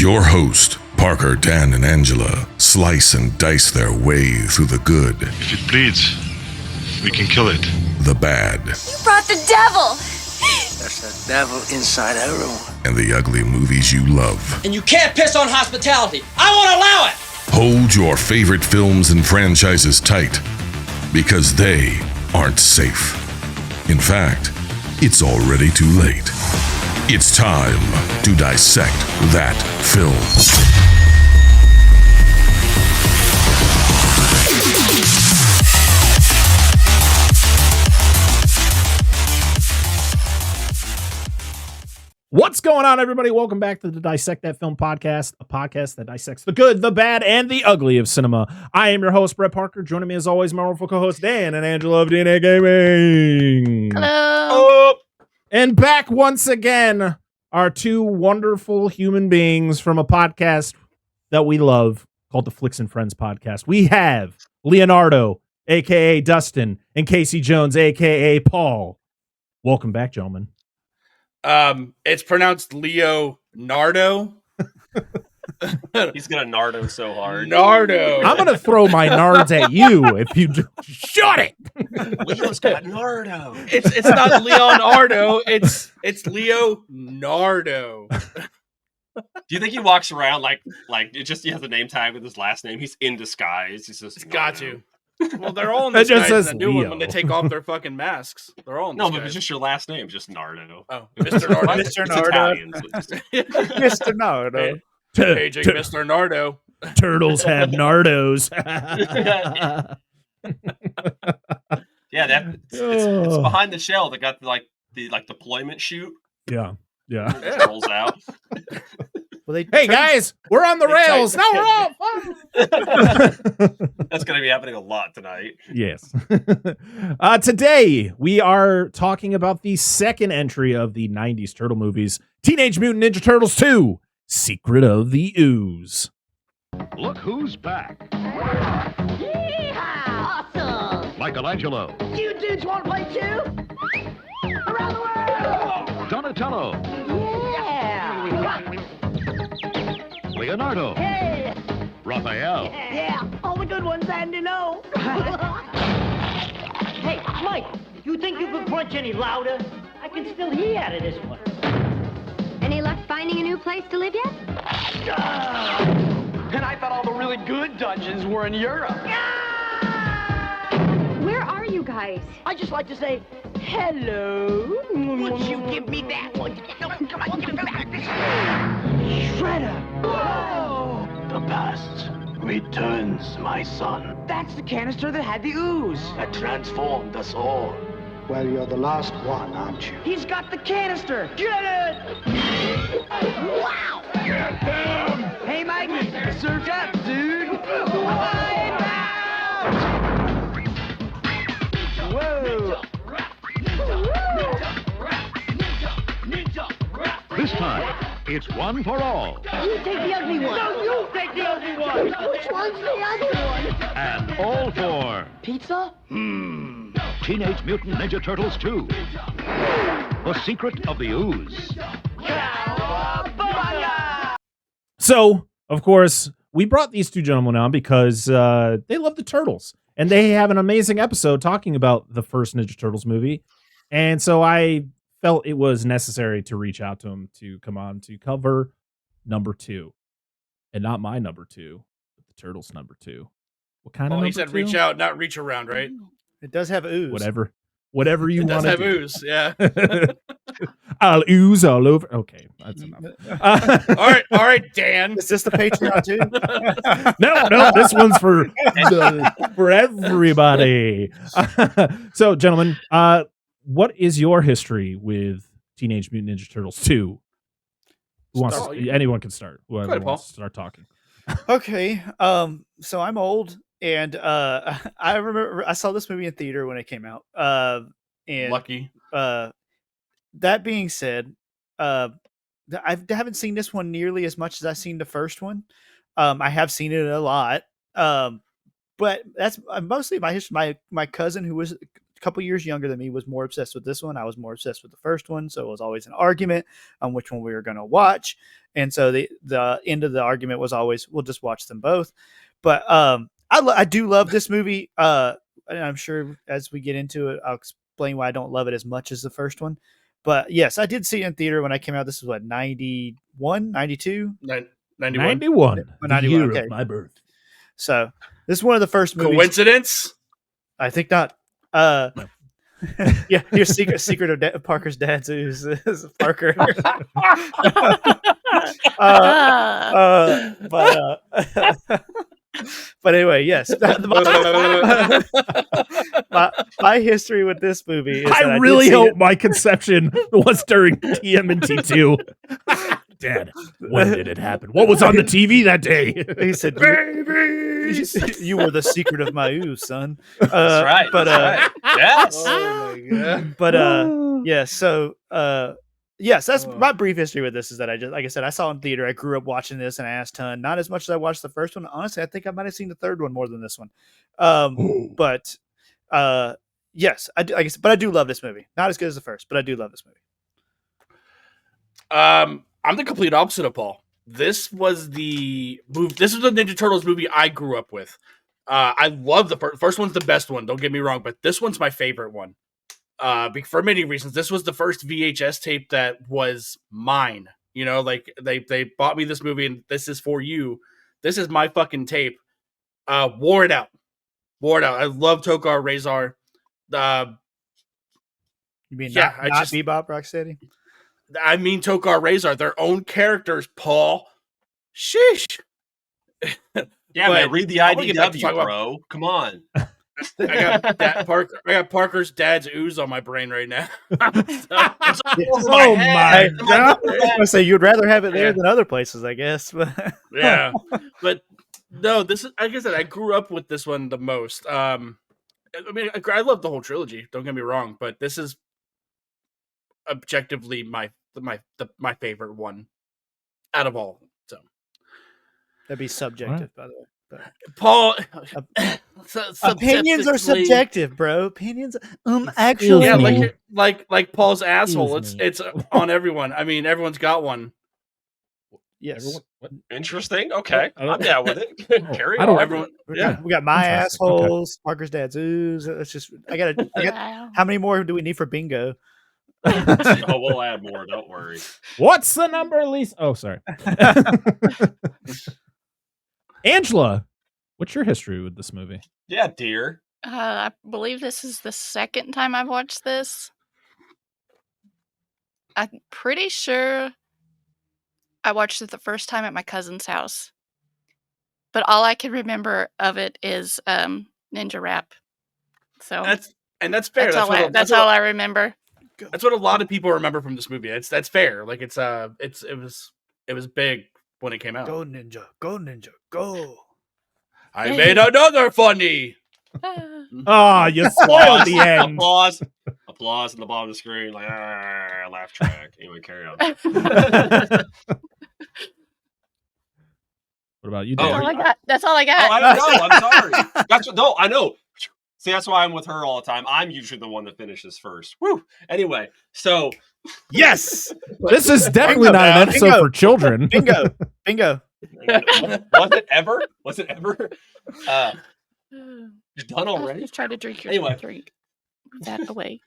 Your host, Parker, Dan, and Angela slice and dice their way through the good. If it bleeds, we can kill it. The bad. You brought the devil! That's the devil inside everyone. And the ugly movies you love. And you can't piss on hospitality. I won't allow it! Hold your favorite films and franchises tight, because they aren't safe. In fact, it's already too late. It's time to dissect that film. What's going on, everybody? Welcome back to the Dissect That Film podcast, a podcast that dissects the good, the bad, and the ugly of cinema. I am your host, Brett Parker. Joining me, as always, my wonderful co-host, Dan and Angela of DNA Gaming. Hello! Oh, and back once again, our two wonderful human beings from a podcast that we love called the Flicks and Friends podcast. We have Leonardo, a.k.a. Dustin, and Casey Jones, a.k.a. Paul. Welcome back, gentlemen. It's pronounced Leonardo. He's gonna nardo so hard. Nardo. I'm gonna throw my nards at you if you shut it. Leo's got nardo. It's not Leonardo. It's Leonardo. Do you think he walks around like it just he has a name tag with his last name? He's in disguise. He's just Got Nardo. you. Well, they're all in It this just guys says in the new one Leo. when they take off their fucking masks. They're all in No, this but guys. it's just your last name, just Nardo. Oh, Mr. Nardo. It's Mr. Nardo. Italian, so it's- Mr. Nardo. Paging Mr. Nardo. Turtles have nardos. yeah, it's behind the shell. They got the deployment chute. yeah. It rolls out. Well, they Hey guys, we're on the They rails. tighten No, we're off. That's gonna be happening a lot tonight. Yes. Today we are talking about the second entry of the 90s turtle movies, Teenage Mutant Ninja Turtles 2, Secret of the Ooze. Look who's back. Awesome! Michelangelo, You dudes want to play too? Around the world! Donatello, Yeah! Leonardo, Hey! Raphael, Yeah! All the good ones, and you know. Hey, Mike, you think you could crunch any louder? I can still hear out of this one. Any luck finding a new place to live yet? And I thought all the really good dungeons were in Europe. Where are you guys? I just like to say, hello. Would you give me that one? Come on, give it back. Shredder. Whoa! The past returns, my son. That's the canister that had the ooze. That transformed us all. Well, you're the last one, aren't you? He's got the canister. Get it! Wow! Get him! Hey, Mike, surge up, dude. Whoa. this time, it's one for all. You take the ugly one. No, you take the ugly one. Which one's the other one? And all for Pizza? Teenage Mutant Ninja Turtles 2, The Secret of the Ooze. So, of course, we brought these two gentlemen on because they love the Turtles. And they have an amazing episode talking about the first Ninja Turtles movie. And so I felt it was necessary to reach out to them to come on to cover number 2. And not my number 2, but the Turtles number 2. What kind of Oh, number he said 2? reach out, not reach around, right? It does have ooze. Whatever you It want does to have do. ooze, yeah. I'll ooze all over. Okay, that's enough. all right, Dan. Is this the Patreon too? No, this one's for everybody. So, gentlemen, what is your history with Teenage Mutant Ninja Turtles 2? Who wants Start. anyone can start. Whoever ahead, wants Paul. to start talking. Okay. So I'm old, and I remember I saw this movie in theater when it came out. And Lucky. that being said, I haven't seen this one nearly as much as I've seen the first one. I have seen it a lot. But that's mostly my history. My cousin, who was couple years younger than me was more obsessed with this one. I was more obsessed with the first one, so it was always an argument on which one we were going to watch. And so the end of the argument was always, we'll just watch them both. But I do love this movie. And I'm sure as we get into it, I'll explain why I don't love it as much as the first one. But yes, I did see it in theater when I came out. This is what, 91, 92? 91. The year okay. of my birth. So this is one of the first movies. Coincidence? I think not. Yeah, your secret of Parker's dad's Ooze is Parker. But anyway, yes. My history with this movie is I really hope my conception was during TMNT 2. Dad, when did it happen? What was on the TV that day? He said, "Baby, you were the secret of my ooze, son." That's right. But that's right. Yes. oh my god. But yeah. So yes, that's my brief history with this. Is that I just, like I said, I saw it in theater. I grew up watching this an ass ton. Not as much as I watched the first one. Honestly, I think I might have seen the third one more than this one. But yes, I do. Like I said, but I do love this movie. Not as good as the first, but I do love this movie. I'm the complete opposite of Paul. This was the movie. This is the Ninja Turtles movie I grew up with. I love the first one's the best one. Don't get me wrong, but this one's my favorite one. For many reasons. This was the first VHS tape that was mine. You know, like they bought me this movie, and this is for you. This is my fucking tape. Wore it out. I love Tokar Razor. You mean not Bebop Rocksteady? I mean Tokar Razor, their own characters, Paul. Sheesh. Yeah, man, read the IDW, bro. Come on. I got Parker's dad's Ooze on my brain right now. Oh my god! I was say you'd rather have it there than other places, I guess. Yeah, but no, this is, like I said, I grew up with this one the most. I mean, I love the whole trilogy. Don't get me wrong, but this is objectively my favorite one out of all. So that'd be subjective, by the way. But Paul, opinions are subjective, bro. Opinions, actually, yeah, like Paul's asshole. It's on everyone. I mean, everyone's got one. Yes. Interesting. Okay, I'm down with it. Carry on. Everyone. Yeah, we got my assholes. Okay. Parker's dad's Ooze. It's just I got. How many more do we need for bingo? Oh, we'll add more. Don't worry. What's the number, Lisa? Oh, sorry. Angela, what's your history with this movie? Yeah, dear. I believe this is the second time I've watched this. I'm pretty sure I watched it the first time at my cousin's house. But all I can remember of it is Ninja Rap. So that's fair. That's all I remember. That's what a lot of people remember from this movie. That's fair. Like it was big when it came out. Go Ninja, go! I made another funny. You spoiled the end. Applause on the bottom of the screen, like laugh track. Anyway, carry on. What about you, Dan? That's all I got. Oh, I don't know. I'm sorry. I know. See, that's why I'm with her all the time. I'm usually the one that finishes first. Woo. Anyway, so yes, this is definitely not an episode for children. Bingo. Was it ever? You're done already? Just try to drink your drink. Put that away.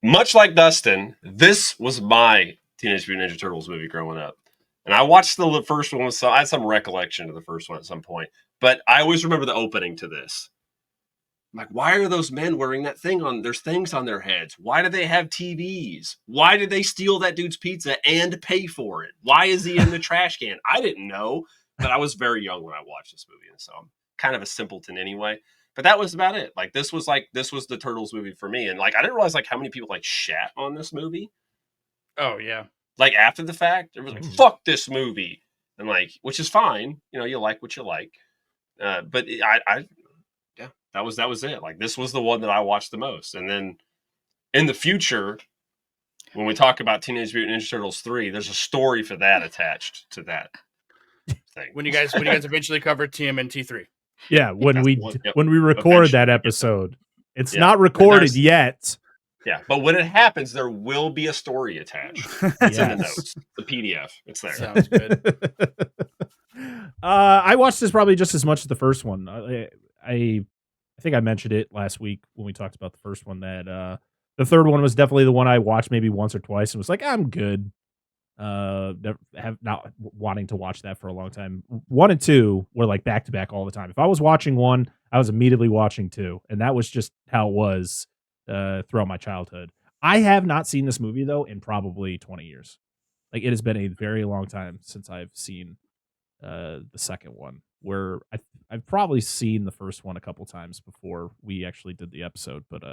Much like Dustin, this was my Teenage Mutant Ninja Turtles movie growing up. And I watched the first one, so I had some recollection of the first one at some point. But I always remember the opening to this. I'm like, why are those men wearing that thing on? There's things on their heads. Why do they have TVs? Why did they steal that dude's pizza and pay for it? Why is he in the trash can? I didn't know, but I was very young when I watched this movie, and so I'm kind of a simpleton anyway. But that was about it. Like this was the Turtles movie for me, and like I didn't realize like how many people like shat on this movie. Oh yeah, like after the fact, it was like fuck this movie, and like which is fine, you know, you like what you like. But that was it. Like this was the one that I watched the most, and then in the future, when we talk about Teenage Mutant Ninja Turtles 3, there's a story for that attached to that thing. When you guys eventually cover TMNT 3. Yeah, when we record that episode, It's Yeah. not recorded yet. Yeah, but when it happens, there will be a story attached. It's in the Yes. notes, the PDF. It's there. Sounds good. I watched this probably just as much as the first one. I think I mentioned it last week when we talked about the first one that the third one was definitely the one I watched maybe once or twice and was like, I'm good. Have not wanting to watch that for a long time. 1 and 2 were like back to back all the time. If I was watching one, I was immediately watching 2, and that was just how it was throughout my childhood. I have not seen this movie though in probably 20 years. Like it has been a very long time since I've seen the second one. Where I've probably seen the first one a couple times before we actually did the episode, but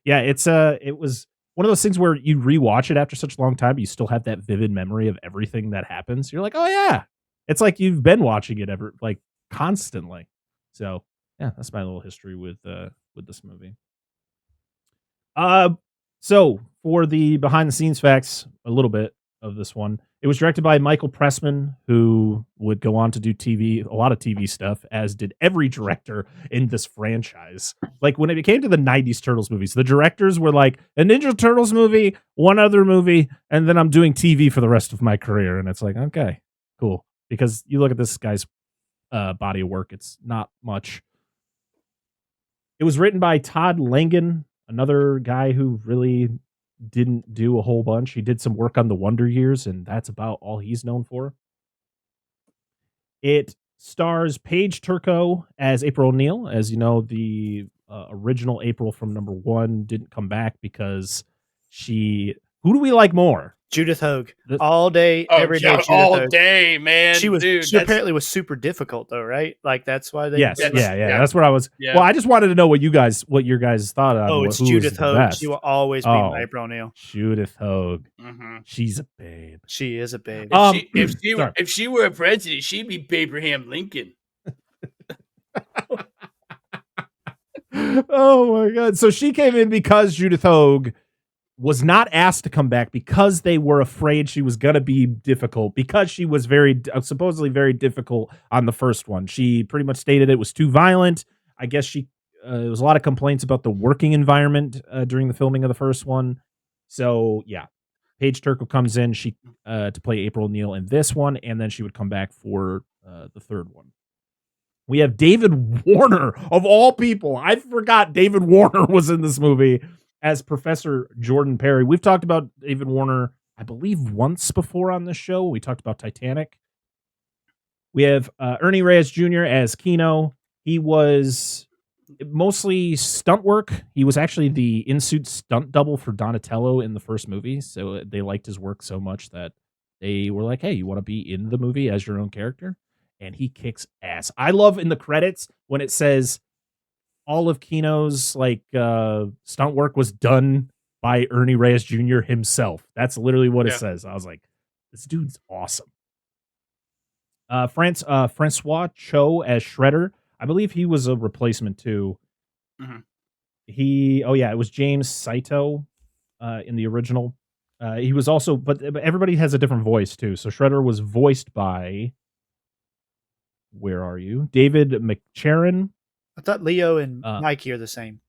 yeah, it was one of those things where you rewatch it after such a long time, you still have that vivid memory of everything that happens. You're like, oh yeah, it's like you've been watching it ever like constantly. So yeah, that's my little history with this movie. So for the behind the scenes facts, a little bit of this one. It was directed by Michael Pressman, who would go on to do a lot of TV stuff, as did every director in this franchise. Like when it came to the 90s Turtles movies, the directors were like, a Ninja Turtles movie, one other movie, and then I'm doing TV for the rest of my career. And it's like, okay, cool. Because you look at this guy's body of work, it's not much. It was written by Todd Langen, another guy who really didn't do a whole bunch. He did some work on the Wonder Years, and that's about all he's known for. It stars Paige Turco as April O'Neil. As you know, the original April from number 1 didn't come back because who do we like more? Judith Hogue. All day, every day. Judith all Hogue. day, man. She Dude, apparently was super difficult though, right? Like that's why they. Yes, yeah. That's what I was. Yeah. Well, I just wanted to know what your guys thought on. Oh, it's Judith Hogue. She will always be my April O'Neil. Judith Hogue. Mm-hmm. She's a babe. She is a babe. If she were a president, she'd be Abraham Lincoln. Oh my god! So she came in because Judith Hogue was not asked to come back because they were afraid she was going to be difficult, because she was supposedly very difficult on the first one. She pretty much stated it was too violent. I guess there was a lot of complaints about the working environment during the filming of the first one. So yeah, Paige Turco comes in to play April O'Neil in this one, and then she would come back for the third one. We have David Warner, of all people. I forgot David Warner was in this movie as Professor Jordan Perry. We've talked about David Warner, I believe, once before on this show. We talked about Titanic. We have Ernie Reyes Jr. as Kino. He was mostly stunt work. He was actually the in-suit stunt double for Donatello in the first movie. So they liked his work so much that they were like, hey, you want to be in the movie as your own character? And he kicks ass. I love in the credits when it says all of Kino's stunt work was done by Ernie Reyes Jr. himself. That's literally what it says. I was like, this dude's awesome. Francois Cho as Shredder. I believe he was a replacement too. Mm-hmm. It was James Saito in the original. He was also, but everybody has a different voice too. So Shredder was voiced by, where are you? David McCharron. I thought Leo and Mikey are the same.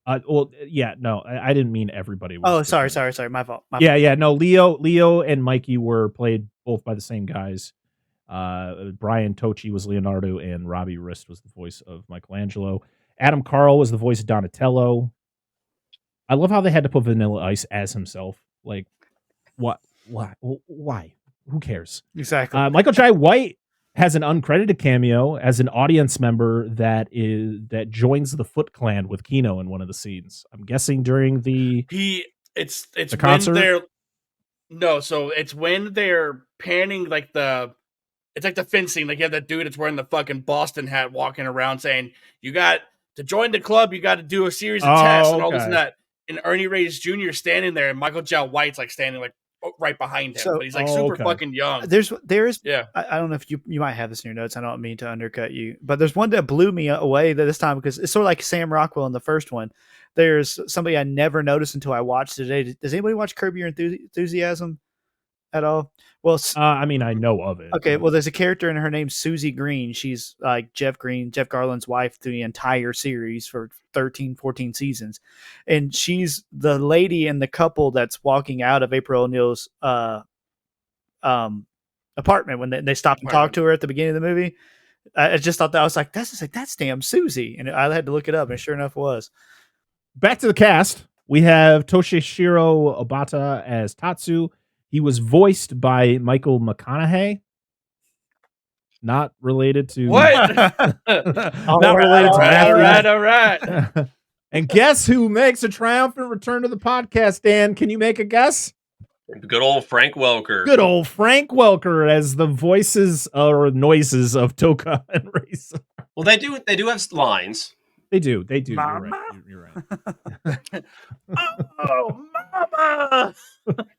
I didn't mean everybody. Sorry. My fault. No, Leo and Mikey were played both by the same guys. Brian Tochi was Leonardo, and Robbie Rist was the voice of Michelangelo. Adam Carl was the voice of Donatello. I love how they had to put Vanilla Ice as himself. Like, what? Why? Who cares? Exactly. Michael Jai White has an uncredited cameo as an audience member that joins the Foot Clan with Kino in one of the scenes. I'm guessing during the concert. So it's when they're panning it's like the fencing. Like you have that dude that's wearing the fucking Boston hat walking around saying, you got to join the club, you got to do a series of tests and all this and that. And Ernie Reyes Jr. standing there, and Michael Jai White's standing right behind him, but he's super fucking young. There is I don't know if you might have this in your notes. I don't mean to undercut you, but there's one that blew me away this time because it's sort of like Sam Rockwell in the first one. There's somebody I never noticed until I watched it today. Does anybody watch Curb Your Enthusiasm? at all? Well, I mean, I know of it. okay. but- Well, there's a character in her name's Susie Green. She's like Jeff Garland's wife through the entire series for 13, 14 seasons. And she's the lady in the couple that's walking out of April O'Neil's apartment when they stop and talk to her at the beginning of the movie. I just thought that, I was like, that's damn Susie. And I had to look it up, and sure enough it was. Back to the cast. We have Toshishiro Obata as Tatsu. He was voiced by Michael McConaughey. Not related to What? not related to Matthew. All right. And guess who makes a triumphant return to the podcast, Dan? Can you make a guess? Good old Frank Welker. Good old Frank Welker as the voices or noises of Toka and Risa. Well, they do have lines. They do. Mama. You're right. Oh, mama!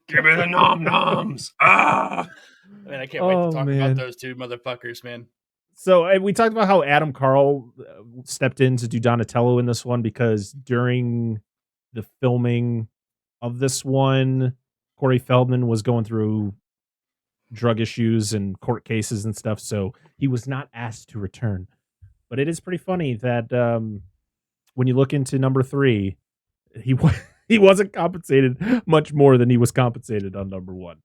Give me the nom noms. Ah. Man, I can't wait to talk man. about those two motherfuckers, man. So we talked about how Adam Carl stepped in to do Donatello in this one because during the filming of this one, Corey Feldman was going through drug issues and court cases and stuff, so he was not asked to return. But it is pretty funny that when you look into number 3, he wasn't compensated much more than he was compensated on number 1.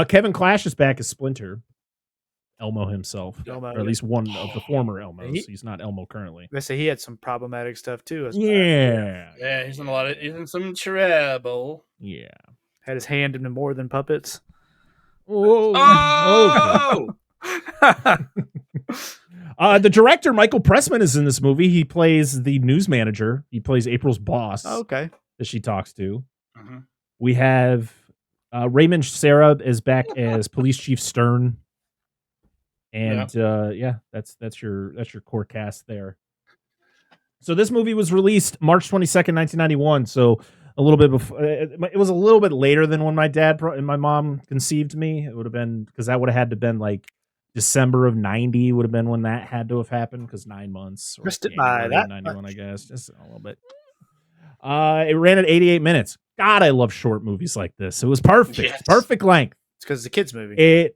Kevin Clash is back as Splinter, Elmo himself, Elmo, or at least one of the former Elmos. He- He's not Elmo currently. I say he had some problematic stuff too. Yeah, He's in some trouble. yeah. Had his hand in more than puppets. Oh, the director Michael Pressman is in this movie. He plays the news manager. He plays April's boss Okay. that she talks to. Mhm. We have Raymond Sarah is back as Police Chief Stern, and that's your core cast there. So this movie was released March 22nd, 1991. So a little bit before. It was a little bit later than when my dad and my mom conceived me. It would have been because that would have had to been like December of 90 would have been when that had to have happened because 9 months. Or Missed it by January that of 91, much. I guess, just a little bit. It ran at 88 minutes. God, I love short movies like this. It was perfect, Yes. perfect length. It's because it's a kids movie.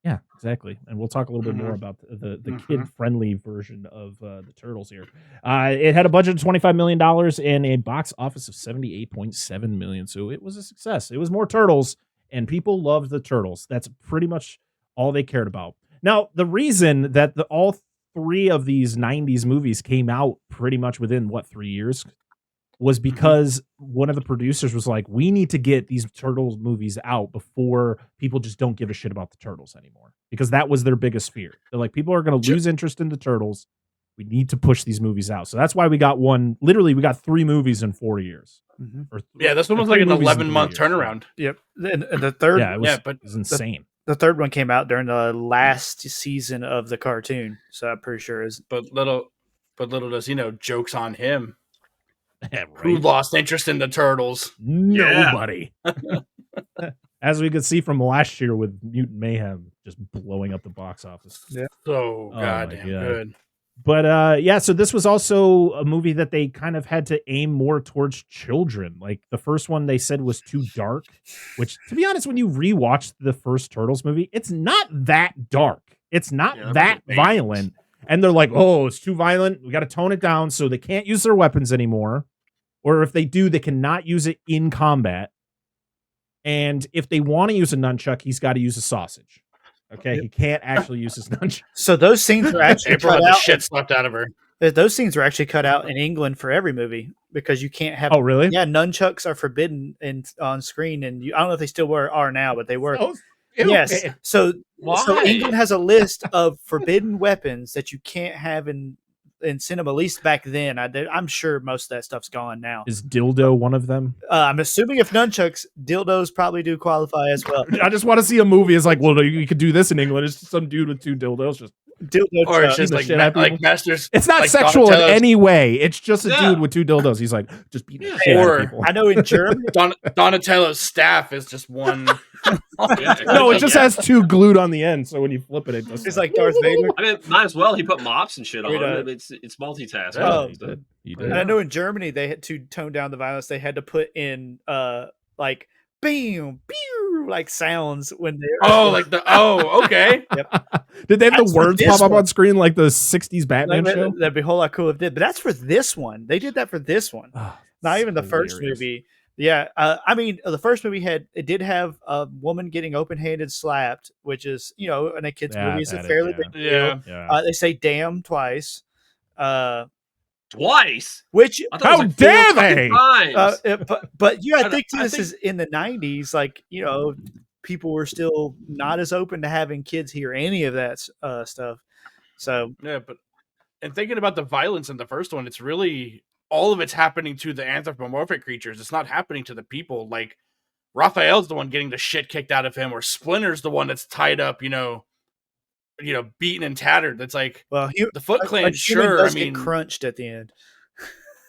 Yeah, exactly. And we'll talk a little bit more about the kid-friendly version of the Turtles here. It had a budget of $25 million and a box office of $78.7 million. So it was a success. It was more Turtles, and people loved the Turtles. That's pretty much all they cared about. Now, the reason that all 3 of these 90s movies came out pretty much within, 3 years? Was because one of the producers was like, we need to get these Turtles movies out before people just don't give a shit about the Turtles anymore. Because that was their biggest fear. They're like, people are going to lose interest in the Turtles. We need to push these movies out. So that's why we got we got 3 movies in 4 years. Yeah, this one was like an 11-month turnaround. Yep. And the third, Yeah, it was insane. the third one came out during the last season of the cartoon. So I'm pretty sure is. But little does he know, joke's on him. Yeah, Who right. lost interest in the Turtles? Nobody. As we could see from last year with Mutant Mayhem just blowing up the box office. Yeah. So my goddamn God. good. But so this was also a movie that they kind of had to aim more towards children. Like the first one they said was too dark, which to be honest, when you rewatch the first Turtles movie, it's not that dark. It's not that violent. And they're like, oh, it's too violent. We got to tone it down so they can't use their weapons anymore. Or if they do, they cannot use it in combat. And if they want to use a nunchuck, he's got to use a sausage. Okay, he can't actually use his nunchuck. So those scenes were actually April cut had the out. shit slapped out of her. Those scenes were actually cut out in England for every movie because you can't have. Oh, really? Yeah, nunchucks are forbidden on screen, and I don't know if they still are now, but they were. Oh, Yes. So Why? England has a list of forbidden weapons that you can't have in cinema. At least back then, I'm sure most of that stuff's gone now. Is dildo one of them? I'm assuming if nunchucks, dildos probably do qualify as well. I just want to see a movie. It's like, well, you could do this in England. It's just some dude with 2 dildos. Just Dildo Or it's just the like, shit out of people. Masters. it's not like sexual in Donatello's- any way. It's just a Yeah. dude with 2 dildos. He's like, just beat the shit out Or- of people. I know in Germany. Donatello's staff is just one. No, it just has 2 glued on the end. So when you flip it, it does. It's like Darth Vader. I mean, might as well. He put mops and shit on We'd, it. It's multitasking. Oh. he did. He And I did. know in Germany they had to tone down the violence. They had to put in like bam, pew, like sounds when they. Okay. Yep. Did they have That's the for words this pop up one. on screen like the 60s Batman Like, show? that'd be a whole lot cooler if it did, but that's for this one. They did that for this one. Oh, Not it's even the first hilarious. movie. Yeah, I mean, the first movie did have a woman getting open-handed slapped, which is, you know, in a kids Yeah, movie is a that is- fairly yeah. big deal. Yeah. They say "damn" twice, Twice. which I thought it was like dare 4 fucking they? times. but you gotta think too. I This think- is in the '90s, like, you know, people were still not as open to having kids hear any of that stuff. So Yeah, but and thinking about the violence in the first one, it's really all of it's happening to the anthropomorphic creatures. It's not happening to the people. Like Raphael's the one getting the shit kicked out of him, or Splinter's the one that's tied up, you know, beaten and tattered. It's like, well, the Foot Clan, a human sure. does I mean, get crunched at the end.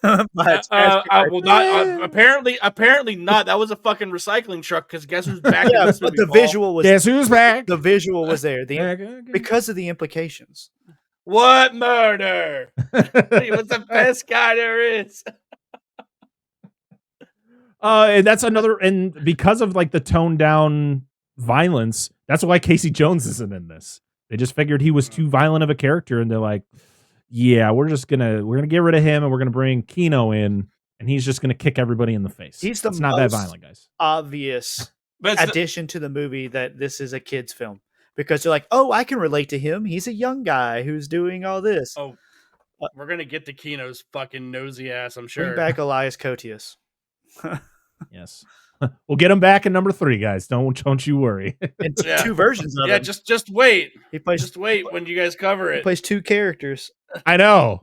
By its well, not apparently not. That was a fucking recycling truck. Because guess who's back? Yeah, in this but movie, the Paul? visual was Guess who's back? the visual was there Okay. because of the implications. What murder? He was the best guy there is. And that's another, and because of like the toned down violence, that's why Casey Jones isn't in this. They just figured he was too violent of a character, and they're like, yeah, we're gonna get rid of him, and we're gonna bring Keno in, and he's just gonna kick everybody in the face. He's the It's not that most violent, guys. Obvious But it's addition to the movie that this is a kids film, because they're like, oh, I can relate to him. He's a young guy who's doing all this. Oh, we're gonna get to Keno's fucking nosy ass. I'm Bring sure. back Elias Koteas. Yes, we'll get him back in number 3, guys. Don't you worry. And Yeah. two versions of Yeah, him. just wait. He plays Just wait when you guys cover he it. plays 2 characters. I know.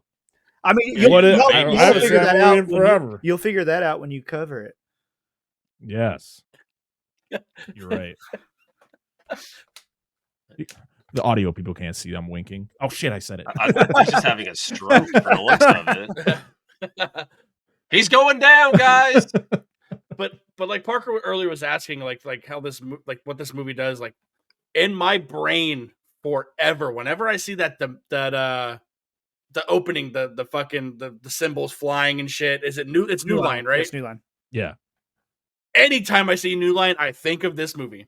I mean, Yeah, what is- you'll I haven't figure seen that that out movie in when forever. you'll figure that out when you cover it. Yes, you're right. The audio people can't see. I'm winking. Oh shit! I said it. He's just having a stroke for the looks of it. He's going down, guys. But like Parker earlier was asking, like how this what this movie does, like in my brain forever. Whenever I see the opening, the fucking the symbols flying and shit. Is it new? It's New Line, right? It's New Line. Yeah. Anytime I see New Line, I think of this movie.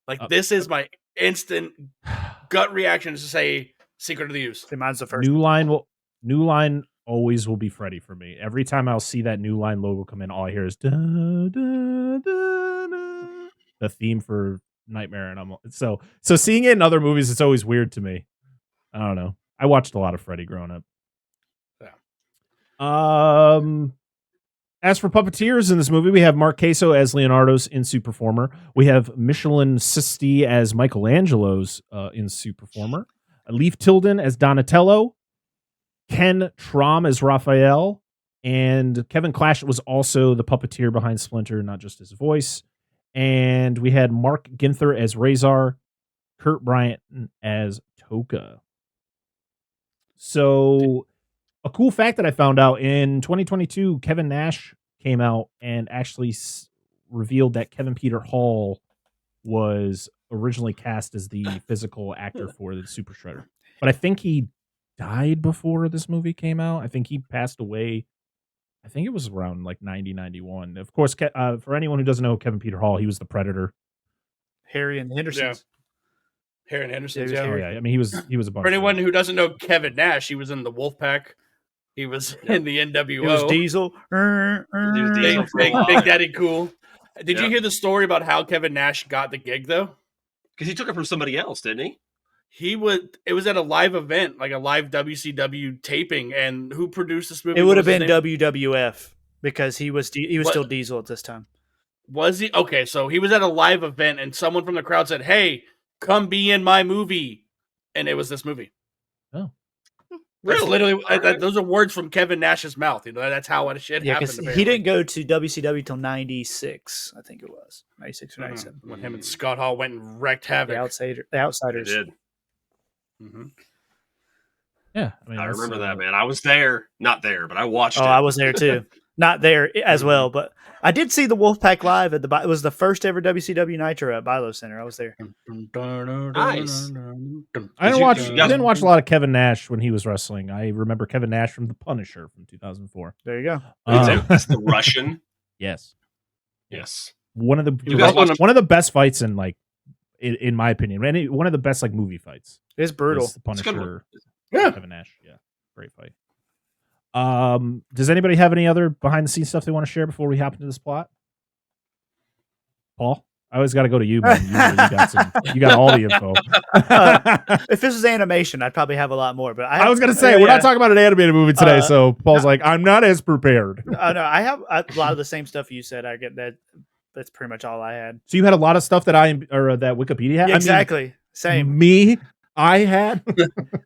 Like this is my instant gut reaction is to say Secret of the Ooze. Mine's the first. New Line always will be Freddy for me. Every time I'll see that New Line logo come in, all I hear is da, da, da, da, the theme for Nightmare, and I'm so seeing it in other movies, it's always weird to me. I don't know. I watched a lot of Freddy growing up. Yeah. As for puppeteers in this movie, we have Mark Queso as Leonardo's Insu Performer. We have Michelin Sisti as Michelangelo's Insu Performer. Leif Tilden as Donatello. Ken Traum as Raphael. And Kevin Clash was also the puppeteer behind Splinter, not just his voice. And we had Mark Ginther as Razor. Kurt Bryant as Toka. So a cool fact that I found out in 2022, Kevin Nash came out and actually revealed that Kevin Peter Hall was originally cast as the physical actor for the Super Shredder. But I think he died before this movie came out. I think he passed away. I think it was around like 90, 91. Of course, for anyone who doesn't know Kevin Peter Hall, he was the Predator. Harry and the Hendersons. Harry and Henderson. Yeah, Oh, yeah. I mean, he was a bunch. For anyone who doesn't know Kevin Nash, he was in the Wolfpack. He was in the NWO. It was Diesel. Big Daddy Cool. Did you hear the story about how Kevin Nash got the gig though? Because he took it from somebody else, didn't he? It was at a live event, like a live WCW taping, and who produced this movie? It would have What been was his name? WWF because he was still Diesel at this time. Was he? Okay, so he was at a live event, and someone from the crowd said, "Hey, come be in my movie," and it was this movie. Oh, That's Really? literally All right. those are words from Kevin Nash's mouth. You know, that's how it shit Yeah, happened. because apparently. he didn't go to WCW till '96, I think it was 96 or Mhm. 97. When him and Scott Hall went and wrecked havoc. The Outsiders. They did. Mhm. yeah. I mean, I that's, remember that, man. I was there. Not there, but I watched Oh, it. I was there too. Not there as well, but I did see the Wolfpack live at it was the first ever WCW Nitro at Bilo Center. I was there. Nice. I Did you didn't watch a lot of Kevin Nash when he was wrestling. I remember Kevin Nash from The Punisher from 2004. There you go. That's the Russian. Yes. Yes. one of the best fights in like in my opinion, one of the best like movie fights. It's brutal. The Punisher, Yeah. Kevin Nash, yeah, great fight. Does anybody have any other behind the scenes stuff they want to share before we hop into this plot? Paul, I always got to go to you, man. You got all the info. If this was animation, I'd probably have a lot more. But I was going to say we're not talking about an animated movie today, so Paul's like, I'm not as prepared. No, I have a lot of the same stuff you said. I get that. That's pretty much all I had. So you had a lot of stuff that that Wikipedia had. Yeah, exactly. Same. I had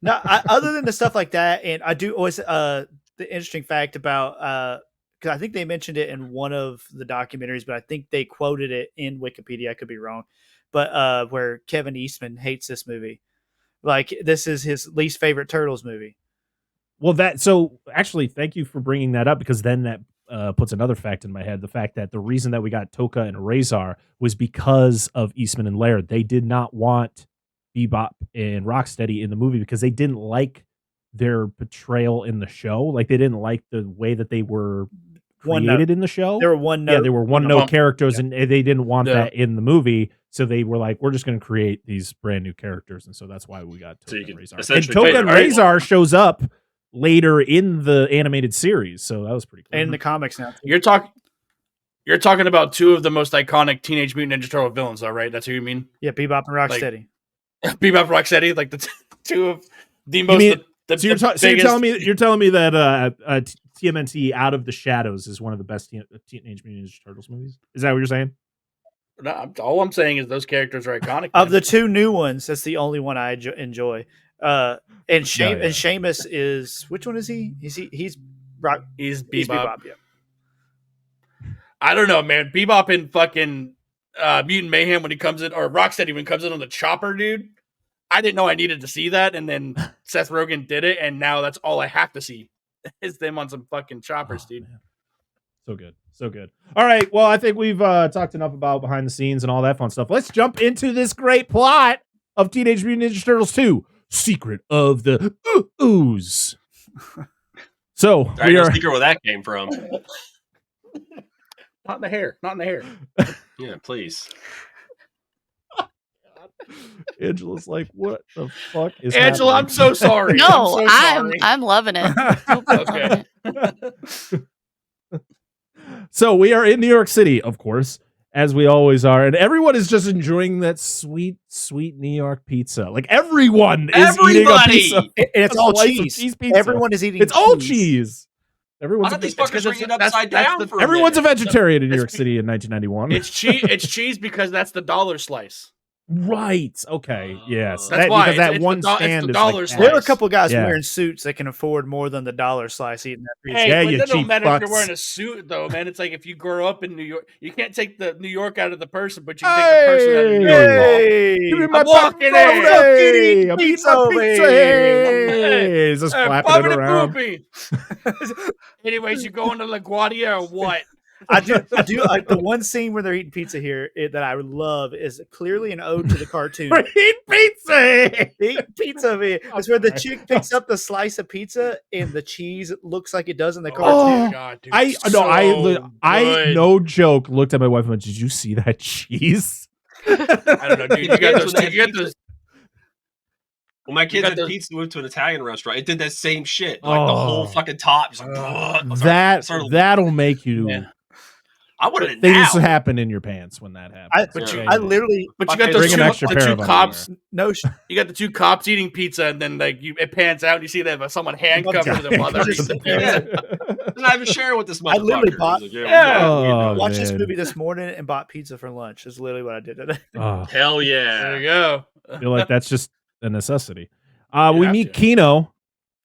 no. Other than the stuff like that, and I do always the interesting fact about because I think they mentioned it in one of the documentaries, but I think they quoted it in Wikipedia. I could be wrong, but where Kevin Eastman hates this movie, like this is his least favorite Turtles movie. Well, actually, thank you for bringing that up, because then that puts another fact in my head: the fact that the reason that we got Toka and Razor was because of Eastman and Laird. They did not want Bebop and Rocksteady in the movie because they didn't like their portrayal in the show. Like they didn't like the way that they were created in the show. They were one note. Yeah, they were one note characters, and they didn't want that in the movie. So they were like, we're just going to create these brand new characters, and so that's why we got Toka and Razor. And Toka and Razor shows up later in the animated series, so that was pretty cool. And in the comics now, you're talking about two of the most iconic Teenage Mutant Ninja Turtle villains, though, right? That's who you mean? Yeah, Bebop and Rocksteady. Bebop and Rocksteady, like the two of the most. So you're telling me that TMNT Out of the Shadows is one of the best Teenage Mutant Ninja Turtles movies? Is that what you're saying? No, all I'm saying is those characters are iconic. Of the two new ones, that's the only one I enjoy. And Seamus is, which one is he? He's Bebop. He's Bebop. Yeah. I don't know, man. Bebop in fucking Mutant Mayhem when he comes in, or Rocksteady when he comes in on the chopper, dude. I didn't know I needed to see that, and then Seth Rogen did it, and now that's all I have to see is them on some fucking choppers, dude. Man. So good. All right, well, I think we've talked enough about behind the scenes and all that fun stuff. Let's jump into this great plot of Teenage Mutant Ninja Turtles 2, Secret of the Ooze. So I know secret where that came from. Not in the hair. Yeah, please. Angela's like, what the fuck is Angela, happening? I'm so sorry. No, I'm loving it. Okay. So we are in New York City, of course, as we always are, and everyone is just enjoying that sweet, sweet New York pizza. Like everyone is eating a pizza. It's all cheese. Everyone is eating. It's all cheese. Everyone's upside down. Everyone's a vegetarian in New York City in 1991. It's cheese because that's the dollar slice. Right. Okay. Yes. That's why. Because that one stand the is dollar like slice. There are a couple of guys wearing suits that can afford more than the dollar slice eating that pizza. Hey, yeah, but you that don't cheap matter if you're fucks. wearing a suit, though, man. It's like if you grow up in New York, you can't take the New York out of the person, but you can take the person out of New York. Hey, give me my I'm walking in. pepperoni. I'm eating my pizza. Hey. He's just flapping it around. Anyways, you going to LaGuardia or what? I do. The one scene where they're eating pizza here that I love is clearly an ode to the cartoon. Eat pizza. Eat pizza. It's where the chick picks up the slice of pizza and the cheese looks like it does in the cartoon. Oh, God, dude, I no joke looked at my wife and went, "Did you see that cheese?" I don't know, dude. You got those. When my kids had pizza moved to an Italian restaurant, it did that same shit. Like the whole fucking top. Just like, that'll make you. Yeah. I would have things happen in your pants when that happens. I literally. But you got those two cops. No, you got the two cops eating pizza, and then like it pans out, and you see they have someone handcuffed to their mother. And I was sharing with this motherfucker. I literally bought. Watched this movie this morning and bought pizza for lunch. That's literally what I did today. Hell yeah! There you go. I feel like that's just a necessity. We meet Kino,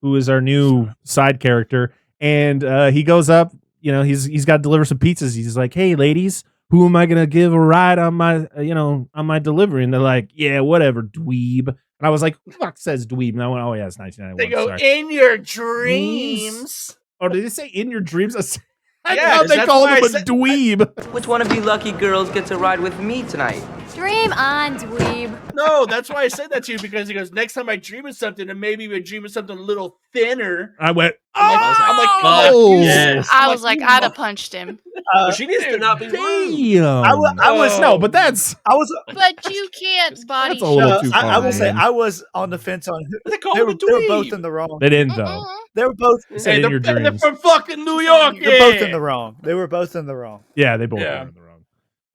who is our new side character, and he goes up. You know, he's got to deliver some pizzas. He's like, "Hey, ladies, who am I gonna give a ride on my on my delivery?" And they're like, "Yeah, whatever, dweeb." And I was like, "Who the fuck says dweeb?" And I went, "Oh yeah, it's 1991." They go sorry. In your dreams. Oh, did they say in your dreams? Yeah, they called him a dweeb. Which one of you lucky girls gets a ride with me tonight? Dream on, dweeb. No, that's why I said that to you, because he goes, next time I dream of something, and maybe we dream of something a little thinner. I went, I'm like, oh! Yes. I was like, I'd have punched him. But she needs to not be rude. Damn. I was no, but that's I was But you can't body That's a little shame. too far. I will say man. I was on the fence on who They call they him were, a they were both dweeb. in the wrong. They didn't though. They were both They said Hey, in your they're dreams. from fucking New York. they're both in the wrong. They were both in the wrong. Yeah, they both Yeah. were in the wrong.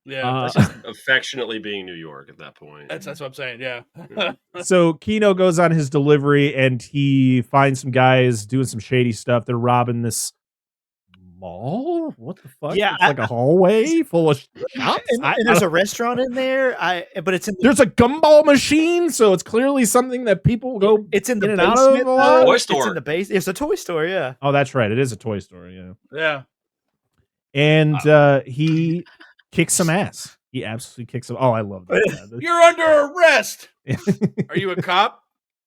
Yeah, That's just affectionately being New York at that point. that's what I'm saying. Yeah. So Kino goes on his delivery and he finds some guys doing some shady stuff. They're robbing this mall. What the fuck? Yeah, It's like a hallway full of shops. And there's a restaurant in there. But it's in the, There's a gumball machine, so it's clearly something that people go. it's in the in and out basement. of a lot? Toy It's store. in the base. It's a toy store. Yeah. Oh, that's right. It is a toy store. Yeah, Yeah. and he kicks some ass. He absolutely kicks some. Oh, I love that. You're under arrest. Are you a cop?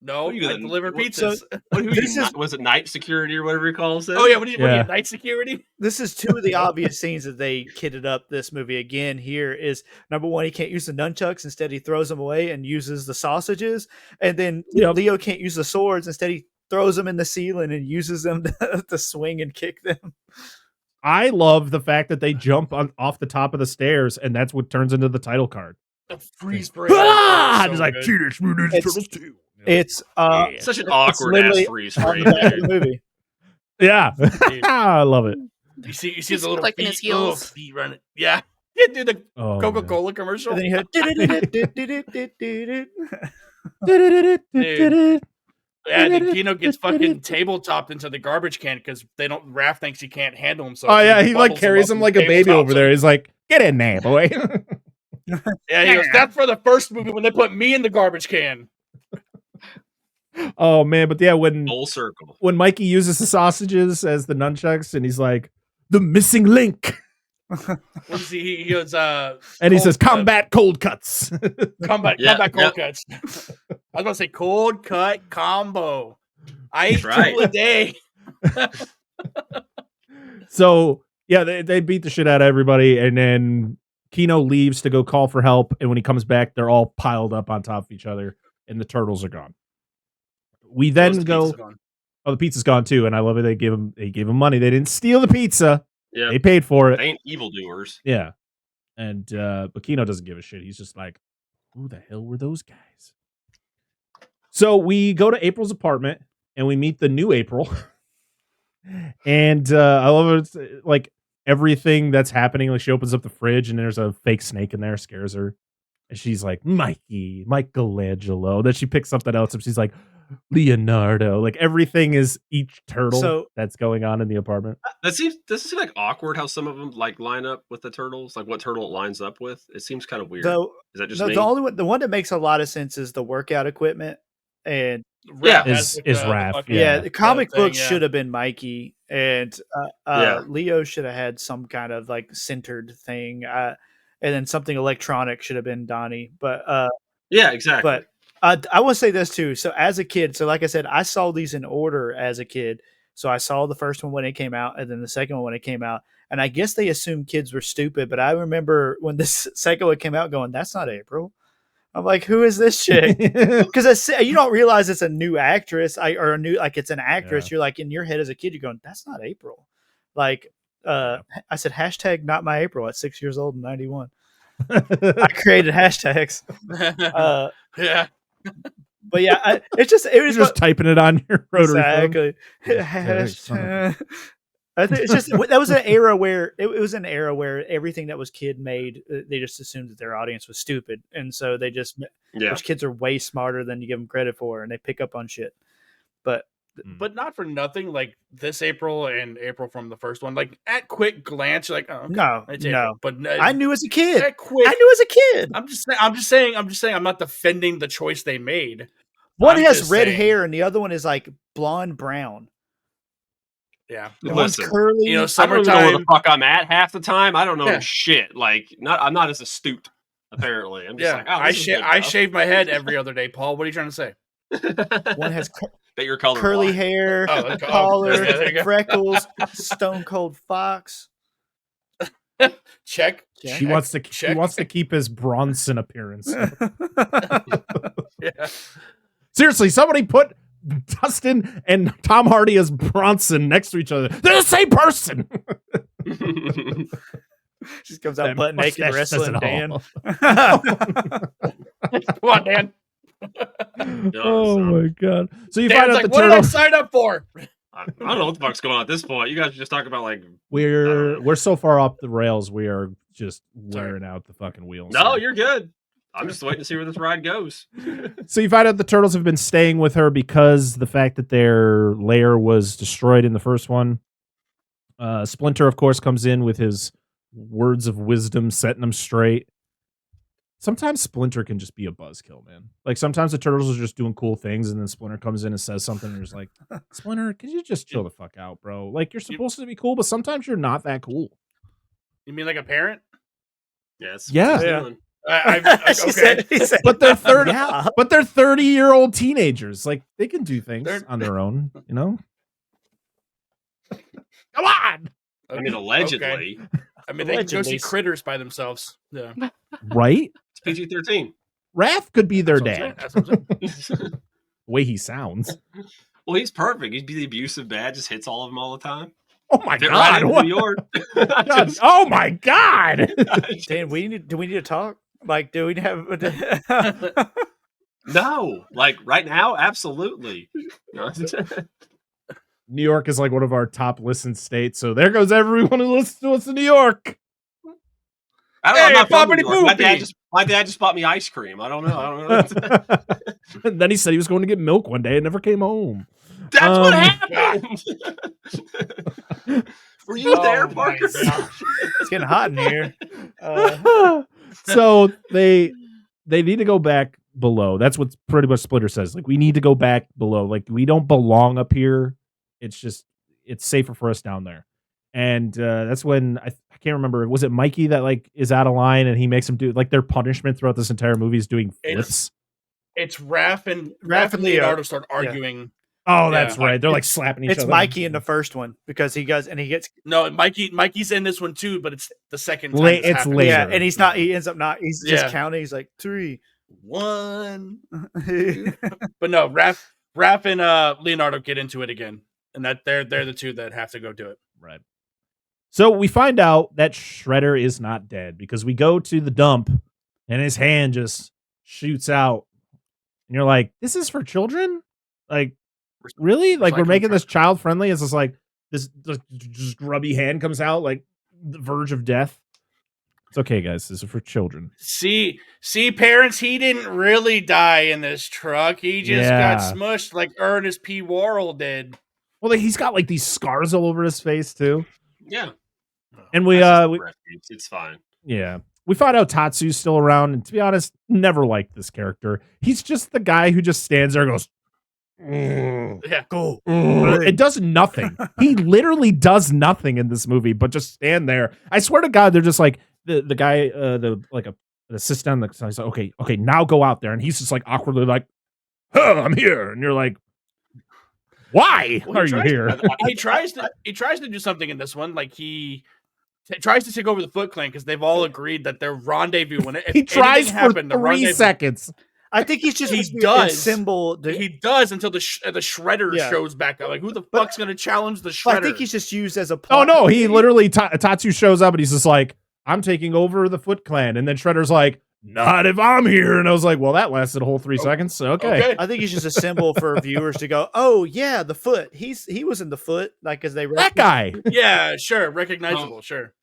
No, What are you, I the- deliver what- pizzas. Was it night security or whatever he calls it? Oh yeah, what are you, Yeah. night security? This is two of the obvious scenes that they kitted up this movie again. Here is number one, he can't use the nunchucks. Instead, he throws them away and uses the sausages. And then Yep. Leo can't use the swords. Instead, he throws them in the ceiling and uses them to swing and kick them. I love the fact that they jump off the top of the stairs, and that's what turns into the title card. The freeze frame. Ah! So It's like good. Teenage Mutant Ninja It's- Turtles 2. It's Such an awkward literally ass freeze on frame, the back of dude. the movie. Yeah, I love it. You see He's the little clicking feet, his heels. feet running. Yeah. Yeah, dude, the Oh, Coca-Cola commercial. And then you man. Yeah, then Kino gets fucking tabletopped into the garbage can because Raph thinks he can't handle himself. Oh so yeah, he like bubbles carries up him and like a baby tabletops over there. him. He's like, "Get in there, boy." Yeah, he goes, that's for the first movie when they put me in the garbage can. Oh man, but yeah, when Full circle. Mikey uses the sausages as the nunchucks, and he's like, "The missing link," What is he goes, and he says, "Combat cold cuts." combat cold cuts. I was about to say cold cut combo. I eat right. 2 a day. So yeah, they beat the shit out of everybody, and then Kino leaves to go call for help, and when he comes back, they're all piled up on top of each other, and the turtles are gone. We then The go. pizza's gone. Oh, the pizza's gone too, and I love it. They gave him money. They didn't steal the pizza. Yeah. They paid for it. They ain't evildoers. Yeah, and but Kino doesn't give a shit. He's just like, who the hell were those guys? So we go to April's apartment and we meet the new April. And I love it. It's, like everything that's happening. Like she opens up the fridge and there's a fake snake in there, scares her. And she's like, Michelangelo. Then she picks something else and she's like, Leonardo. Like everything is each turtle that's going on in the apartment. Does it seem like awkward how some of them like line up with the turtles? Like what turtle it lines up with? It seems kind of weird. Is that just me? The one that makes a lot of sense is the workout equipment, and is Raph. Yeah, the comic thing, books should have been Mikey, and Leo should have had some kind of like centered thing, and then something electronic should have been Donnie. But yeah, exactly. But I will say this too. So as a kid, so like I said, I saw these in order as a kid. So I saw the first one when it came out, and then the second one when it came out. And I guess they assumed kids were stupid, but I remember when this second one came out, going, "That's not April." I'm like, "Who is this chick?" Because you don't realize it's a new actress, or a new it's an actress. Yeah. You're like in your head as a kid, you're going, "That's not April." Like I said, hashtag not my April at 6 years old in '91. I created hashtags. Yeah. But yeah, it was just typing it on your rotary exactly. I think it's just that was an era where it was an era where everything that was kid made, they just assumed that their audience was stupid, and so they just which kids are way smarter than you give them credit for, and they pick up on shit. But not for nothing, like this April and April from the first one, like at quick glance, you're like, oh, okay, no, April. But I knew as a kid. I knew as a kid. I'm just saying. I'm not defending the choice they made. One has red hair, and the other one is like blonde brown. Yeah, one's curly. You know, I don't know where the fuck I'm at half the time. I don't know shit. Like, I'm not as astute. Apparently, I'm just like, oh, I shave my head every other day. Paul, what are you trying to say? One has curly hair, collar, freckles, stone cold fox. Check. She wants to keep his Bronson appearance. Yeah. Seriously, somebody put Dustin and Tom Hardy as Bronson next to each other. They're the same person. Just comes out butt naked wrestling Dan. Come on, Dan. Oh my god! So you Dan's find out like, the what did I turtle. sign up for? I don't know what the fuck's going on at this point. You guys are just talking about like We're so far off the rails. We are just wearing out the fucking wheels. no, here. you're good. I'm just waiting to see where this ride goes. So you find out the turtles have been staying with her because the fact that their lair was destroyed in the first one. Splinter, of course, comes in with his words of wisdom, setting them straight. Sometimes Splinter can just be a buzzkill, man. Like sometimes the turtles are just doing cool things, and then Splinter comes in and says something, and you're just like, Splinter, can you just chill the fuck out, bro? Like you're supposed to be cool, but sometimes you're not that cool. You mean like a parent? Yes. Yeah. Okay. But they're 30. But they're 30-year-old teenagers. Like they can do things on their own, you know. Come on. I mean, allegedly. Okay. I mean, they can go see Critters by themselves. Yeah. Right? It's PG-13. Raph could be their dad. That's what I'm saying. The way he sounds. Well, he's perfect. He'd be the abusive dad, just hits all of them all the time. Oh my Fit god! right into What? New York. Oh my god! Dan, do we need to talk? Like, do we have? No, like right now, absolutely. New York is like one of our top listened states, so there goes everyone who listens to us in New York. I don't know. I'm not from New York. Poopy. My dad just bought me ice cream. I don't know. And then he said he was going to get milk one day and never came home. That's what happened. Were you there, Parker? It's getting hot in here. So they need to go back below. That's what pretty much Splinter says. Like we need to go back below. Like we don't belong up here. It's safer for us down there. And that's when I can't remember. Was it Mikey that like is out of line and he makes him do like their punishment throughout this entire movie is doing flips? It's Raph and Leonardo start arguing. Yeah. Oh, that's right. They're like slapping each other. It's Mikey in the first one because he gets no. Mikey's in this one too, but it's the second time. It's later. Yeah, and he's not. He ends up not. He's just counting. He's like 3, 1. But no, Raph and Leonardo get into it again, and that they're the two that have to go do it. Right. So we find out that Shredder is not dead because we go to the dump and his hand just shoots out. And you're like, this is for children? Like, really? Like, we're making this child friendly? It's just like this just grubby hand comes out, like the verge of death. It's okay, guys. This is for children. See, parents, he didn't really die in this truck. He just got smushed like Ernest P. Worrell did. Well, like, he's got like these scars all over his face, too. Yeah. And it's fine. Yeah. We find out Tatsu's still around, and to be honest, never liked this character. He's just the guy who just stands there and goes, yeah, go. It does nothing. He literally does nothing in this movie, but just stand there. I swear to God, they're just like the guy, the assistant on the side. He's like, okay, now go out there, and he's just like awkwardly like, I'm here, and you're like, why are you here? He tries to do something in this one, like he tries to take over the Foot Clan because they've all agreed that they're rendezvousing. He tries for 3 seconds. I think he's just a symbol. He does until the Shredder shows back up. Like, who the fuck's going to challenge the Shredder? I think he's just used as a plot. Oh, no, he literally, Tatsu shows up and he's just like, I'm taking over the Foot Clan. And then Shredder's like, not if I'm here. And I was like, well, that lasted a whole 3 seconds. So, okay. I think he's just a symbol for viewers to go, oh, yeah, the Foot. He was in the Foot. Like, as they that guy. Yeah, sure. Recognizable. Sure.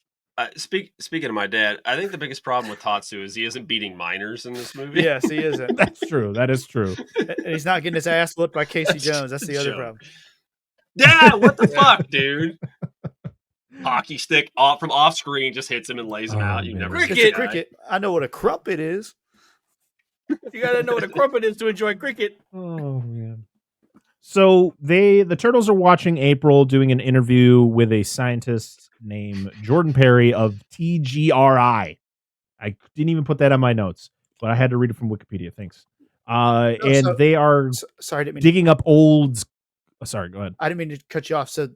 Speaking of my dad, I think the biggest problem with Tatsu is he isn't beating minors in this movie. Yes, he isn't. That's true. That is true. And he's not getting his ass whooped by Casey Jones. That's the other problem. Yeah, what the fuck, dude? Hockey stick from off screen just hits him and lays him out. You never see cricket. I know what a crumpet is. You gotta know what a crumpet is to enjoy cricket. Oh man. So the turtles are watching April doing an interview with a scientist named Jordan Perry of TGRI. I didn't even put that on my notes, but I had to read it from Wikipedia. Thanks. They are digging up old. Oh, sorry, go ahead. I didn't mean to cut you off. So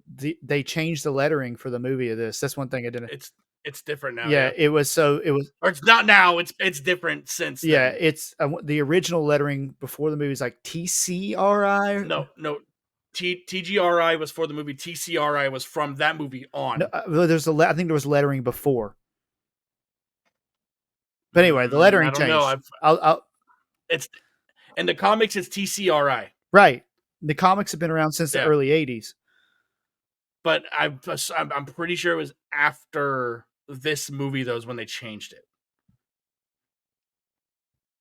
they changed the lettering for the movie of this. That's one thing I didn't. It's different now. Yeah, it was. So it was. Or it's not now. It's different since. Yeah, then. it's the original lettering before the movie is like TCRI. No. TGRI was for the movie. TCRI was from that movie on. No, there's I think there was lettering before. But anyway, the lettering changed. Know. I'll it's in the comics. It's TCRI. Right. The comics have been around since the early '80s. But I'm pretty sure it was after this movie though is when they changed it.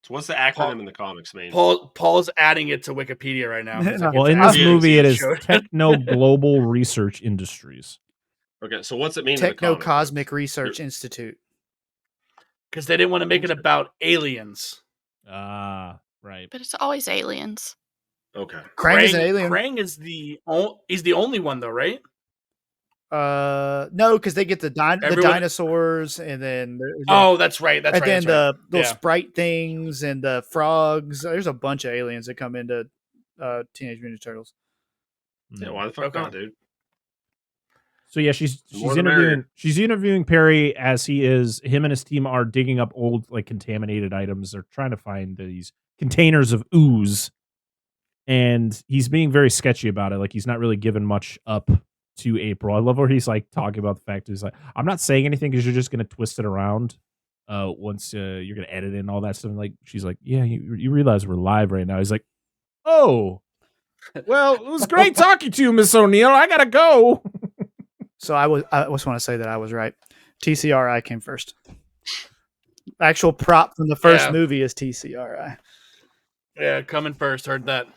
So what's the acronym in the comics, man? Paul's adding it to Wikipedia right now. Well, in this movie, it is Techno Global Research Industries. Okay, so what's it mean? Techno Cosmic Research Institute. Because they didn't want to make it about aliens. Ah, right. But it's always aliens. Okay. Krang is an alien. Krang is he's the only one though, right? No, because they get the dinosaurs, and then that's right. That's and right. then the little sprite things and the frogs. There's a bunch of aliens that come into Teenage Mutant Ninja Turtles. Yeah, why the fuck not, dude? So yeah, she's interviewing Perry as him and his team are digging up old like contaminated items. They're trying to find these containers of ooze, and he's being very sketchy about it. Like he's not really giving much up to April. I love where he's like talking about the fact he's like, I'm not saying anything because you're just gonna twist it around once you're gonna edit in all that stuff. And like she's like, yeah, you realize we're live right now. He's like, oh, well, it was great talking to you, Miss O'Neill. I gotta go. So I just want to say that I was right. TCRI came first. Actual prop from the first movie is TCRI. Yeah, coming first. Heard that.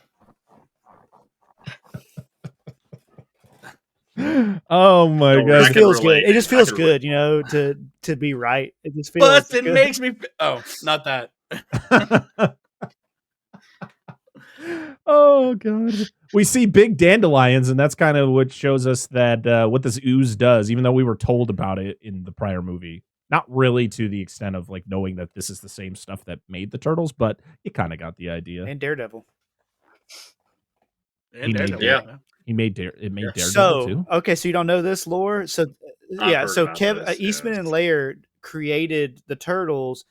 Oh my god! It just feels good. It just feels good, you know, to be right. It just feels. But it good. makes me. Oh, not that. Oh god! We see big dandelions, and that's kind of what shows us that what this ooze does. Even though we were told about it in the prior movie, not really to the extent of like knowing that this is the same stuff that made the turtles, but you kind of got the idea. And Daredevil. He made Daredevil too. Okay, so you don't know this lore. So so Eastman and Laird created the turtles,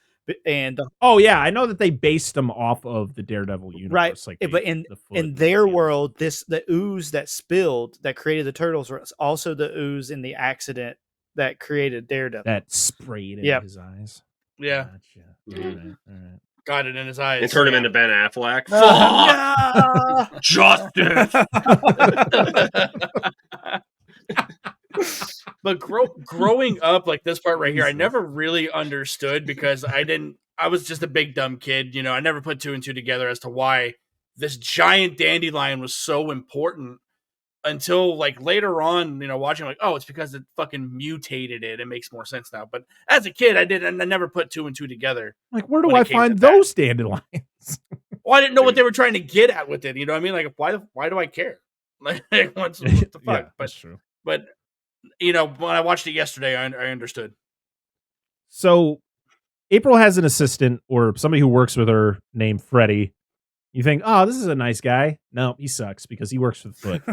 and I know that they based them off of the Daredevil universe, right? Like but in their world, the ooze that spilled that created the turtles was also the ooze in the accident that created Daredevil. That sprayed in his eyes. Yeah. Gotcha. All right. Got it in his eyes. And turned him into Ben Affleck. Fuck! Justice! But growing up, like this part right here, I never really understood because I was just a big dumb kid. You know, I never put two and two together as to why this giant dandelion was so important until like later on, you know, watching like, oh, it's because it fucking mutated it. It makes more sense now. But as a kid, I never put two and two together. Like, where do I find those dandelions? Well, I didn't know what they were trying to get at with it. You know what I mean? Like, why do I care? Like, what the fuck? Yeah, that's true. But you know, when I watched it yesterday, I understood. So April has an assistant or somebody who works with her named Freddie. You think, oh, this is a nice guy. No, he sucks because he works for the Foot.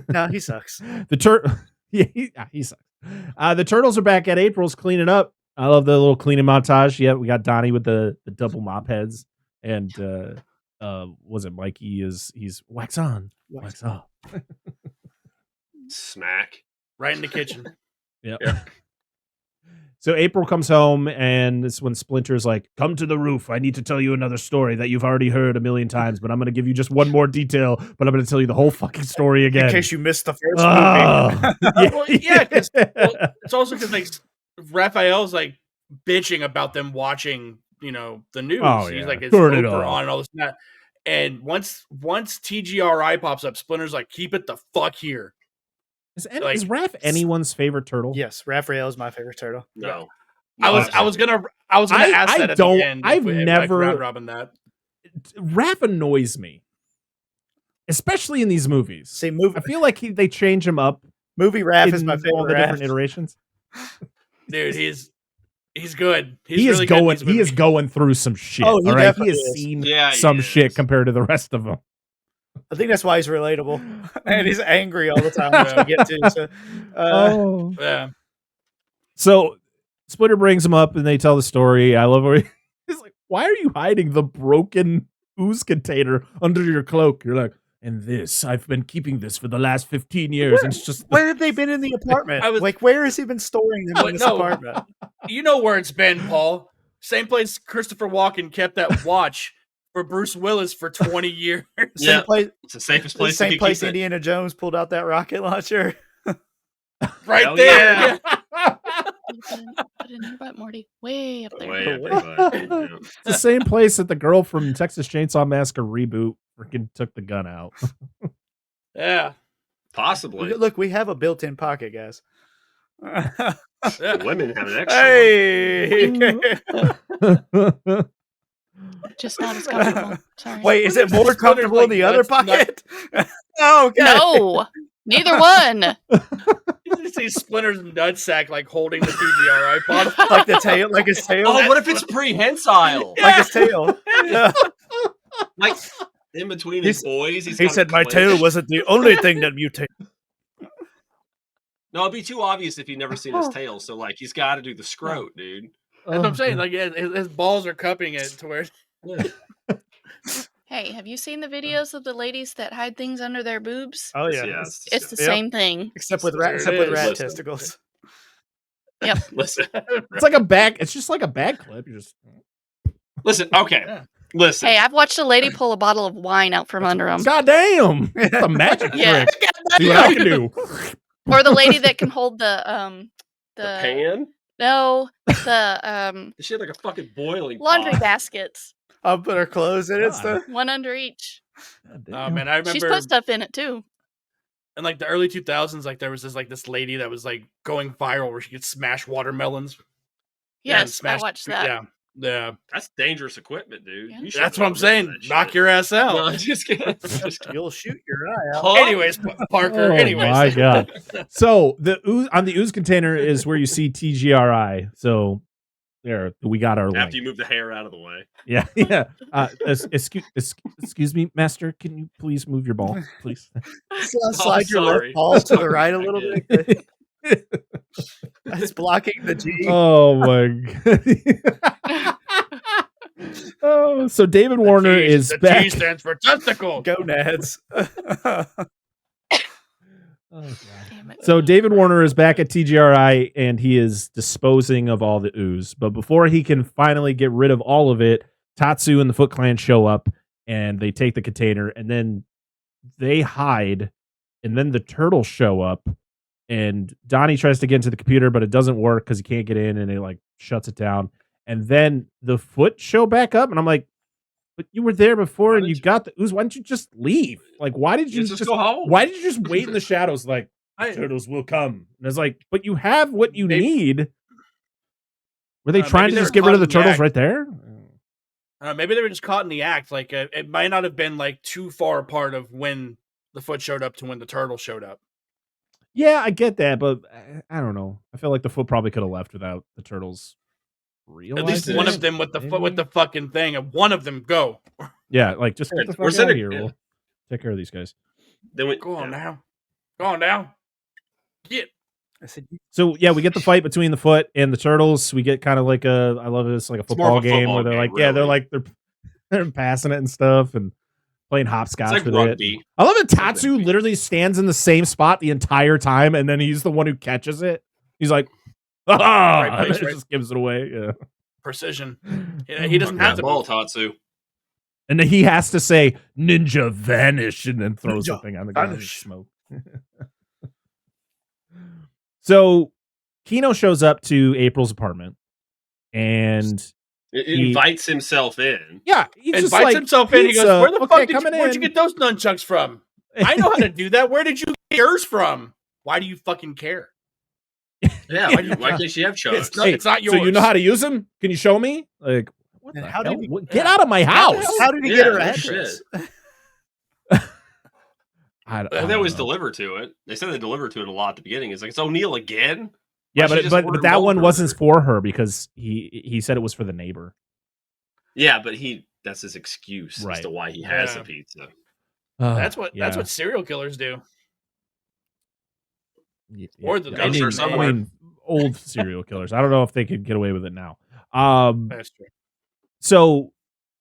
No, he sucks. He sucks. The turtles are back at April's cleaning up. I love the little cleaning montage. Yeah, we got Donnie with the double mop heads, and was it Mikey? He's wax on, wax off. Smack right in the kitchen. Yep. So April comes home, and it's when Splinter's like, come to the roof. I need to tell you another story that you've already heard a million times, but I'm going to give you just one more detail, but I'm going to tell you the whole fucking story again. In case you missed the first movie. Well, yeah, it's also because like Raphael's like bitching about them watching, you know, the news. Oh, He's yeah. like, it's Turn it Oprah off. on and all this and that. And once TGRI pops up, Splinter's like, keep it the fuck here. Is Raph anyone's favorite turtle? Yes, Raphael is my favorite turtle. No. I was gonna ask that at the end. I've never round robin that. Raph annoys me, especially in these movies. See, I feel like they change him up. Movie Raph is my favorite. All the different iterations. Dude, he's good. He is going through some shit. Oh, he all right, he definitely has is. seen Yeah, he some is. shit compared to the rest of them. I think that's why he's relatable, and he's angry all the time, which we get to. So, Yeah. So Splitter brings him up and they tell the story. I love where he's like, why are you hiding the broken ooze container under your cloak? You're like, and this, I've been keeping this for the last 15 years. And it's just Where have they been in the apartment? Like, where has he been storing them in this apartment? You know where it's been, Paul. Same place Christopher Walken kept that watch for Bruce Willis for 20 years. Same place. It's the safest place. Same place Indiana Jones pulled out that rocket launcher. Right Hell there. yeah. Put it in your butt, Morty. Way up there. Way up there, yeah. It's the same place that the girl from Texas Chainsaw Massacre reboot freaking took the gun out. Yeah. Possibly. Look, we have a built-in pocket, guys. Women have an extra Hey. Just not as comfortable. Sorry. Wait, is it more comfortable in the other pocket? Oh, okay. No, neither one. You see Splinter's nutsack like holding the TGRI pod. Like the tail, like his tail. Oh, what if it's prehensile? Like his tail. Yeah. Like in between his boys. He said my tail wasn't the only thing that mutated. No, it'd be too obvious if you'd never seen his tail. So, like, he's got to do the scrote, dude. That's what I'm saying. Like his balls are cupping it to where. Hey, have you seen the videos of the ladies that hide things under their boobs? Oh yeah, It's the same thing. Except with rat testicles. Yep. Listen, It's like a bag. It's just like a bag clip. You just listen. Okay, listen. Hey, I've watched a lady pull a bottle of wine out from under them. God damn! It's a magic Yeah. trick. See what I can do. Or the lady that can hold the pan? No, the She had like a fucking boiling laundry pot. baskets. I'll put her clothes in it. One under each. Oh man, I remember She's put stuff in it too. in like the early 2000s. Like there was this lady that was like going viral where she could smash watermelons. Yes, I watched that. Yeah, yeah. That's dangerous equipment, dude. Yeah. You should That's what I'm know saying. that Knock shit. your ass out. No, just kidding. Just kidding. You'll shoot your eye out. Huh? Anyways, Parker. Oh anyways, my god! So the ooze on the ooze container is where you see TGRI. So there, we got our link. After you move the hair out of the way. Yeah, yeah. Excuse me, Master. Can you please move your ball, please? Slide your sorry. left ball to the right a I little did. bit. That's blocking the G. Oh my god. Oh, so David Warner is the back. T stands for testicle. Gonads. Oh, God. Damn it. So David Warner is back at TGRI and he is disposing of all the ooze. But before he can finally get rid of all of it, Tatsu and the Foot Clan show up and they take the container and then they hide. And then the turtles show up and Donnie tries to get into the computer, but it doesn't work because he can't get in and it like shuts it down. And then the Foot show back up and I'm like, but you were there before and you got the ooze. Why didn't you just leave? Like, why did you just go home? Why did you just wait in the shadows? Like, turtles will come. And it's like, but you have what you need. Were they trying maybe to they just were get rid of the caught in the turtles act. right there? Maybe they were just caught in the act. Like it might not have been like too far apart of when the Foot showed up to when the turtle showed up. Yeah, I get that, but I don't know. I feel like the Foot probably could have left without the turtles. At least one of them with the foot with the fucking thing, and one of them go. Yeah, like just get the We're fuck out of sitting here. here. We'll take care of these guys. Then we, Go on now. Go on now. Get. I said, So yeah, we get the fight between the Foot and the turtles. We get kind of like I love it. It's like a It's more football of a game football where they're game, like, yeah, they're really. like they're passing it and stuff and playing hopscotch It's like with rugby. it. I love that Tatsu literally stands in the same spot the entire time, and then he's the one who catches it. He's like, ah, Right place, and right- just gives it away. Yeah, Precision. He doesn't Fuck have that to. ball, Tatsu. and then he has to say "Ninja vanish" and then throws the Ninja thing on the ground and vanish. smoke. So Kino shows up to April's apartment, and He invites himself in. yeah, he just Invites like, himself in. He pizza. goes, "Where the Okay, fuck did coming where'd you in." get those nunchucks from? I know how to do that. Where did you get yours from? Why do you fucking care? Yeah, why can't she have chucks? It's not yours. So you know how to use them? Can you show me? Like, what And the how did hell? he- What- Get out of my house! How did he Yeah, get her no address? I They don't always know. deliver to it. They said they delivered to it a lot at the beginning. It's like, it's O'Neill again? Yeah, Why don't you just but order that one Wahlburger? wasn't for her because he said it was for the neighbor. Yeah, but that's his excuse Right. as to why he has Yeah. the pizza. That's what Yeah. serial killers do. Or the I mean, somewhere. old serial killers. I don't know if they could get away with it now. That's true. So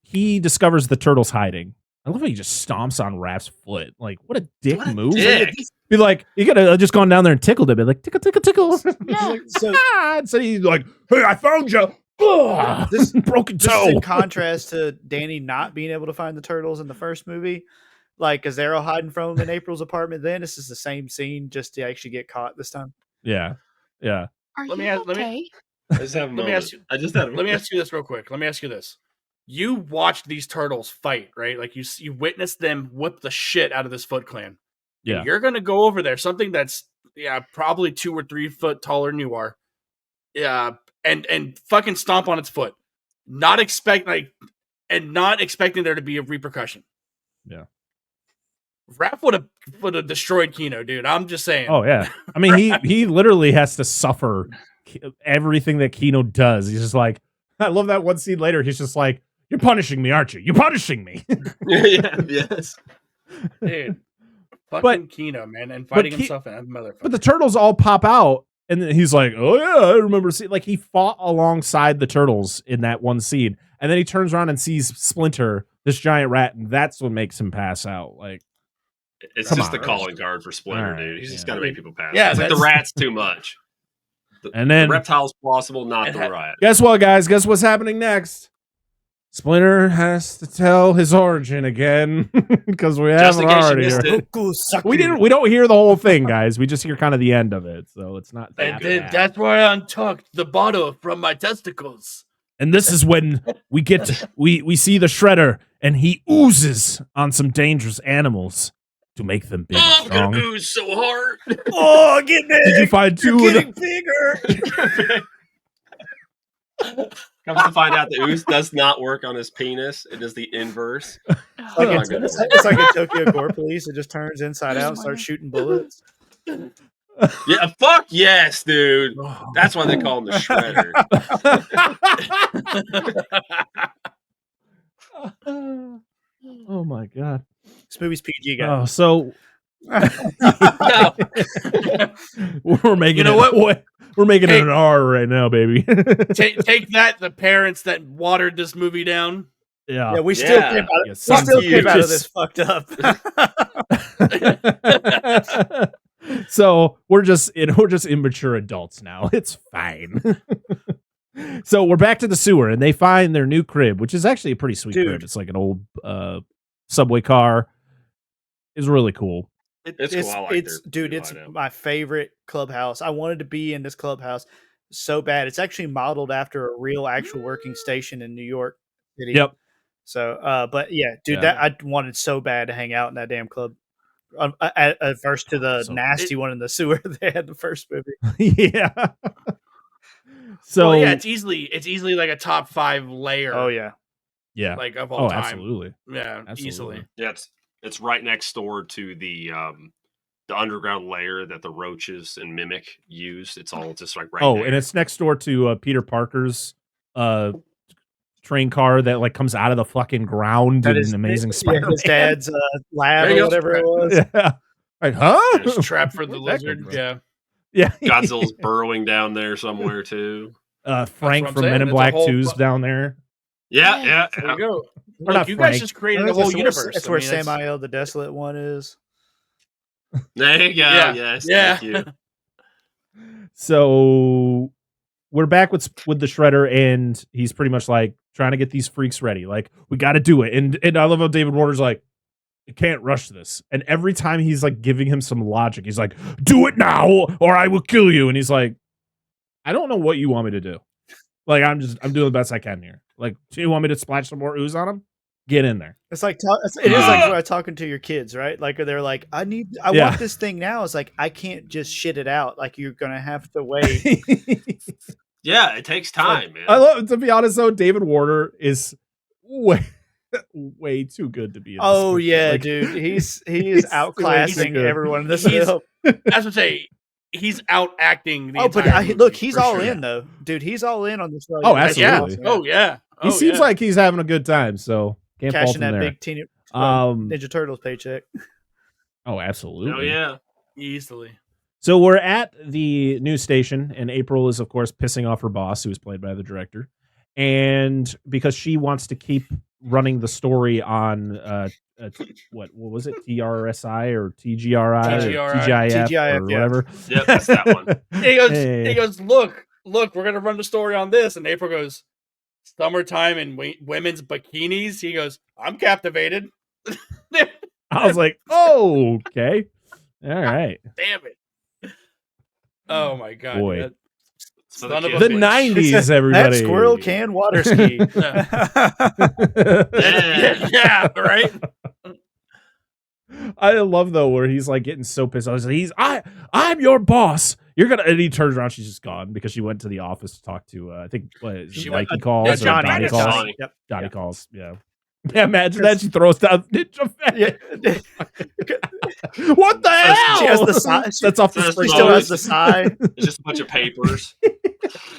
he discovers the turtle's hiding. I love how he just stomps on Raph's foot. Like, what a dick move! dick. Be like, you could have just gone down there and tickled him. Be like, tickle, tickle, tickle. Yeah. So he's like, hey, I found you. This broken This is toe. in contrast to Danny not being able to find the turtles in the first movie. Like, is Arrow hiding from him in April's apartment? Then this is the same scene, just to actually get caught this time. Yeah. Are Let me you ask- let me- okay? I just have a Let me ask moment. you. I just had a Let me ask you this real quick. Let me ask you this. You watched these turtles fight, right? Like you witnessed them whip the shit out of this Foot Clan. Yeah. And you're gonna go over there, something that's probably 2 or 3 foot taller than you are. Yeah, and fucking stomp on its foot. Not expecting there to be a repercussion. Yeah. Raph would have destroyed Kino, dude. I'm just saying. Oh yeah. I mean, he literally has to suffer everything that Kino does. He's just like, I love that one scene later. He's just like, you're punishing me, aren't you? You're punishing me. yes. Dude. Fucking Kino, man, and fighting himself and motherfucker. But the turtles all pop out, and then he's like, "Oh yeah, I remember seeing." Like he fought alongside the turtles in that one scene, and then he turns around and sees Splinter, this giant rat, and that's what makes him pass out. Like, It's come just on. the calling card for Splinter, All right, dude. He's just yeah. got to make people pass. Yeah, It's like the that's- rat's too much. And then the reptile's plausible, not the rat. guess what, guys? Guess what's happening next? Splinter has to tell his origin again because we Just haven't in case you already. missed heard- it. We don't hear the whole thing, guys. We just hear kind of the end of it, so it's not that And then bad. that's where I untucked the bottle from my testicles. And this is when we we see the Shredder, and he oozes on some dangerous animals to make them big and Oh, I'm strong. gonna ooze so hard. Oh, get big! Did you find two of them? Bigger. Comes to find out the ooze does not work on his penis. It is the inverse. Like Oh, it's, goodness. it's like a Tokyo Gore Police. It just turns inside out and starts shooting bullets. Yeah, fuck yes, dude. That's why they call him the Shredder. Oh my god! This movie's PG, Oh, guys. so No. we're making You know it. what? We're making Hey. it an R right now, baby. Take that, the parents that watered this movie down. Yeah. Yeah, we still Yeah. came out. Yeah, We sons still of came out of bitches. this fucked up. So we're just immature adults now. It's fine. So we're back to the sewer, and they find their new crib, which is actually a pretty sweet Dude. crib. It's like an old subway car. It's really cool. It's cool. I like it's their dude, new it's lineup. my favorite clubhouse. I wanted to be in this clubhouse so bad. It's actually modeled after a real actual working station in New York City. Yep. So, but yeah, dude, Yeah. that I wanted so bad to hang out in that damn club. At first to the So- nasty one in the sewer they had the first movie. Yeah. So Well, yeah, it's easily like a top 5 layer. Oh yeah, yeah. like of all time. Absolutely. Yeah, Absolutely. easily. Yeah, it's right next door to the underground layer that the roaches and mimic use. It's all just like right. Oh, there. and it's next door to Peter Parker's train car that like comes out of the fucking ground that in is an Amazing yeah, Spider-Man. his dad's lab There you or go. whatever it was. Yeah. Like, huh? Just trap for the Where'd that lizard. come from? Yeah. Yeah. Godzilla's burrowing down there somewhere too. Frank I'm from saying. Men in It's a Black whole 2's fu- down there. Yeah, yeah. There you go. Or Look, not you guys Frank. just created a That's whole where- universe. That's I where mean, that's- Samael the Desolate one is. There you go. Yeah. Yes, Yeah. thank you. So we're back with the Shredder, and he's pretty much like trying to get these freaks ready. Like, we got to do it. And I love how David Warner's like, you can't rush this. And every time he's like giving him some logic, he's like, do it now or I will kill you. And he's like, I don't know what you want me to do. Like, I'm doing the best I can here. Like, do you want me to splash some more ooze on him? Get in there. It's like it is like talking to your kids, right? Like they're like, I Yeah. want this thing now. It's like I can't just shit it out. Like you're gonna have to wait. Yeah, it takes time, man. I love, to be honest though, David Warner is way too good to be in this Oh movie. yeah, Like, dude. He is he's outclassing good. everyone in this He's- film. That's what I say. He's out acting the Oh, but entire movie, look, he's for all sure. in though, dude. He's all in on this. Oh, absolutely. Yeah. Oh yeah. He Oh, seems yeah. like he's having a good time, so can't fault cashing him that there. big Um, Ninja Turtles paycheck. Oh, absolutely. Oh yeah. easily. So we're at the news station, and April is, of course, pissing off her boss, who is played by the director, and because she wants to keep running the story on what was it, TRSI or TGRI or TGIF or whatever. Yep, that's that one. He goes, look, we're gonna run the story on this, and April goes, summertime in women's bikinis. He goes, I'm captivated. I was like, oh, okay, all right. Damn it. Oh my god, boy. That son of The a bitch. 90s, everybody. That squirrel can water ski. Yeah, right. I love though where he's like getting so pissed. I'm your boss. You're gonna, and he turns around. She's just gone because she went to the office to talk to I think Mikey calls or Johnny. Donnie calls. Johnny. Yep. Donnie calls. Yeah. Yeah, imagine that she throws down Ninja Fan. Yeah. What the hell? She has the sign. That's off the She screen. still has the sign. It's just a bunch of papers.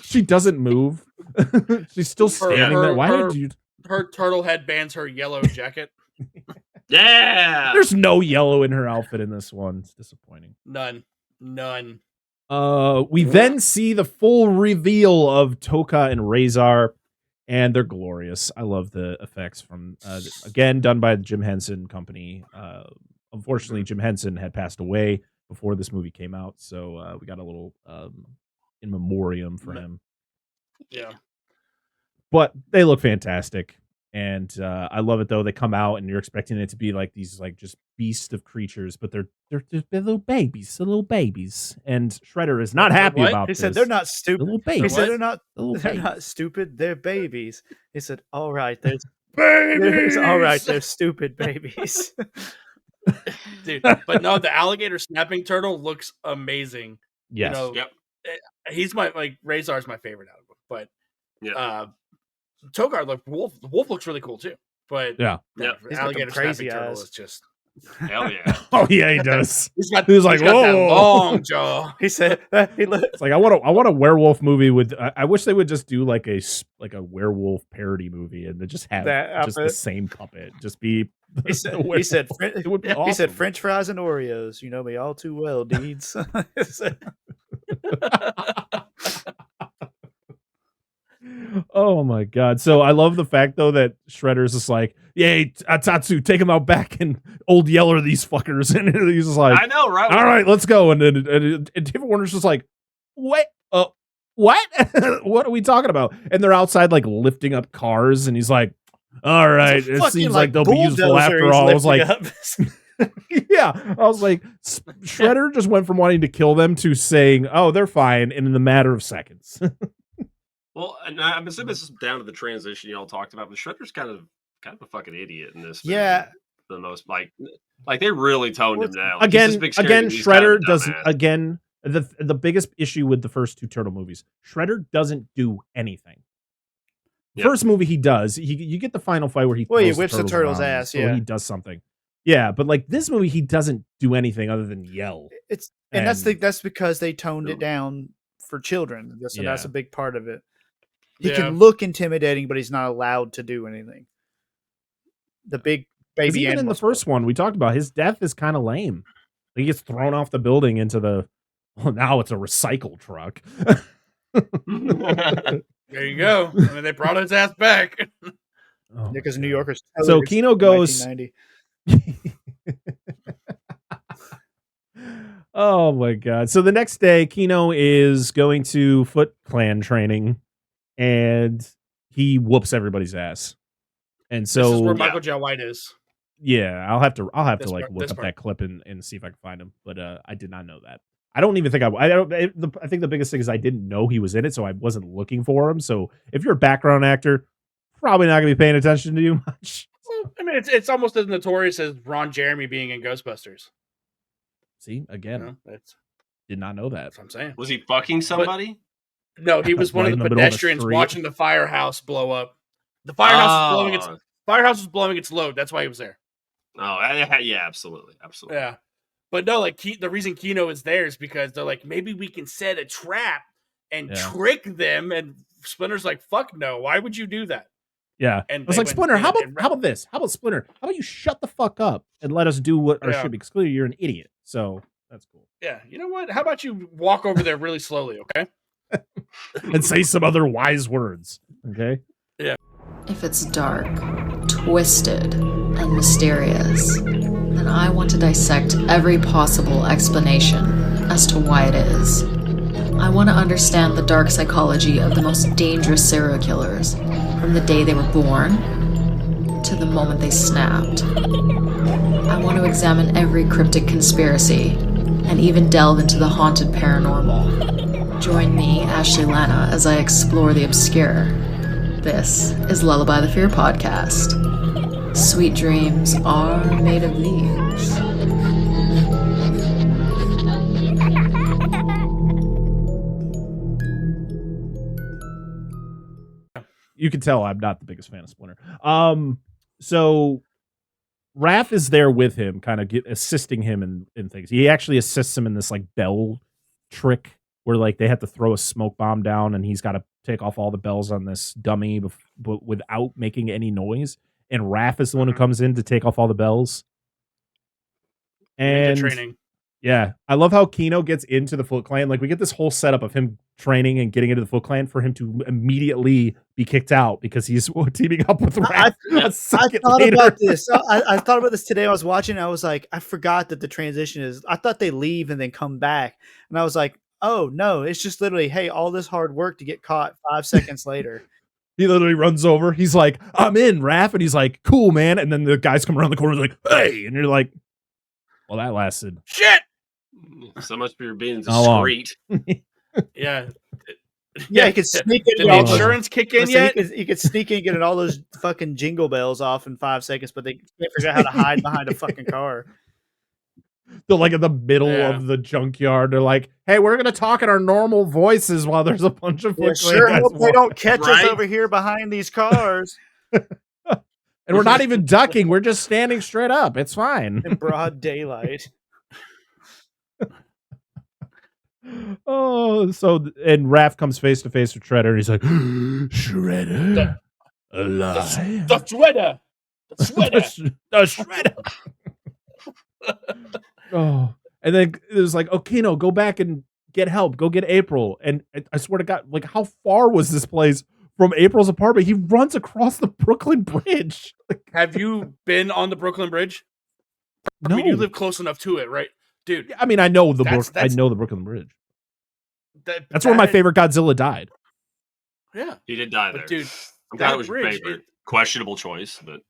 She doesn't move. She's still standing there. Why did you? Her turtle head bans her yellow jacket. Yeah. There's no yellow in her outfit in this one. It's disappointing. None. We then see the full reveal of Toka and Razor, and they're glorious. I love the effects from again done by the Jim Henson Company. Unfortunately, Jim Henson had passed away before this movie came out, so we got a little in memoriam for him. Yeah, but they look fantastic, and I love it though. They come out, and you're expecting it to be like these like just beasts of creatures, but they're little babies, and Shredder is not happy about He this. said they're not stupid. Little babies. He said they're not stupid. They're babies. He said, "All right, there's babies. All right, they're stupid babies." Dude, but no, the alligator snapping turtle looks amazing. Yes. He's my Razor's my favorite out of them, but yeah. Tokar, the wolf looks really cool too. But alligator snapping turtle is just hell yeah. Oh yeah, he does. He's got that long jaw. He said he looks it's like I want a werewolf movie with. I wish they would just do like a werewolf parody movie and they just have just the same puppet. Just be. He said it would be awesome. He said French fries and Oreos. You know me all too well, Deeds. Oh my god! So I love the fact though that Shredder's just like, "Yay, Tatsu, take him out back and old yeller these fuckers," and he's just like, "I know, right? All right, let's go." And David Warner's just like, "What? What? What are we talking about?" And they're outside like lifting up cars, and he's like, "All right, it seems like they'll be useful after all." I was like, yeah, I was like, Shredder just went from wanting to kill them to saying, "Oh, they're fine," in the matter of seconds. Well, and I'm assuming this is down to the transition y'all talked about, but Shredder's kind of a fucking idiot in this. Yeah, for the most like they really toned him down. Again, Shredder doesn't. Again, the biggest issue with the first two Turtle movies, Shredder doesn't do anything. Yep. First movie he does. You get the final fight where he whips the turtle's ass. Yeah, he does something. Yeah, but like this movie, he doesn't do anything other than yell. That's because they toned it down for children. So that's a big part of it. He can look intimidating, but he's not allowed to do anything. The big baby. Even in the first one, we talked about his death is kind of lame. He gets thrown off the building into the. Well, now it's a recycle truck. There you go. I mean, they brought his ass back. Because New Yorkers. So Kino goes. Oh my god! So the next day, Kino is going to Foot Clan training. And he whoops everybody's ass, and so this is where Michael J. White is. Yeah, I'll have to look up that clip and see if I can find him. But I did not know that. I don't even think I think the biggest thing is I didn't know he was in it, so I wasn't looking for him. So if you're a background actor, probably not going to be paying attention to you much. Well, I mean, it's almost as notorious as Ron Jeremy being in Ghostbusters. See, again, did not know that. That's what I'm saying. Was he fucking somebody? No, he was one of the pedestrians watching the firehouse blow up. The firehouse was blowing its load. That's why he was there. Oh, yeah, absolutely. Yeah, but no, like the reason Kino is there is because they're like, maybe we can set a trap and trick them. And Splinter's like, fuck no, why would you do that? Yeah, and I was like, Splinter, how about this? How about Splinter? How about you shut the fuck up and let us do what our shit? Because clearly you're an idiot. So that's cool. Yeah, you know what? How about you walk over there really slowly, okay? And say some other wise words. Okay. Yeah. If it's dark, twisted, and mysterious, then I want to dissect every possible explanation as to why it is. I want to understand the dark psychology of the most dangerous serial killers, from the day they were born to the moment they snapped. I want to examine every cryptic conspiracy, and even delve into the haunted paranormal. Join me, Ashley Lana, as I explore the obscure. This is Lullaby the Fear podcast. Sweet dreams are made of these. You can tell I'm not the biggest fan of Splinter. So Raph is there with him, kind of assisting him in things. He actually assists him in this like bell trick where like they have to throw a smoke bomb down and he's got to take off all the bells on this dummy but without making any noise. And Raph is the one who comes in to take off all the bells. And training. Yeah, I love how Kino gets into the Foot Clan. Like we get this whole setup of him training and getting into the Foot Clan for him to immediately be kicked out because he's teaming up with Raph. I thought about this. I thought about this today. I was watching. I was like, I forgot that the transition is. I thought they leave and then come back, and I was like, oh no, it's just literally, hey, all this hard work to get caught 5 seconds later. He literally runs over. He's like, I'm in, Raph, and he's like, cool, man. And then the guys come around the corner like, hey, and you're like, well, that lasted shit. So much for being discreet. Yeah. Yeah, he could sneak in. Did the insurance kick in yet? He could sneak in and get all those fucking jingle bells off in 5 seconds, but they can't figure out how to hide behind a fucking car. They're like in the middle of the junkyard. They're like, hey, we're going to talk in our normal voices while there's a bunch of sure hope they don't catch us over here behind these cars. And we're not even ducking. We're just standing straight up. It's fine. In broad daylight. Oh, so and Raph comes face to face with Shredder, and he's like, Shredder, alive. The Shredder, the Shredder, the Shredder. Oh, and then it was like, okay, no, go back and get help. Go get April. And I swear to God, like, how far was this place from April's apartment? He runs across the Brooklyn Bridge. Have you been on the Brooklyn Bridge? No, I mean, you live close enough to it, right, dude? I mean, I know the Brooklyn Bridge. That's where my favorite Godzilla died. Yeah, he did die there, dude. I'm glad it was your favorite. Questionable choice, but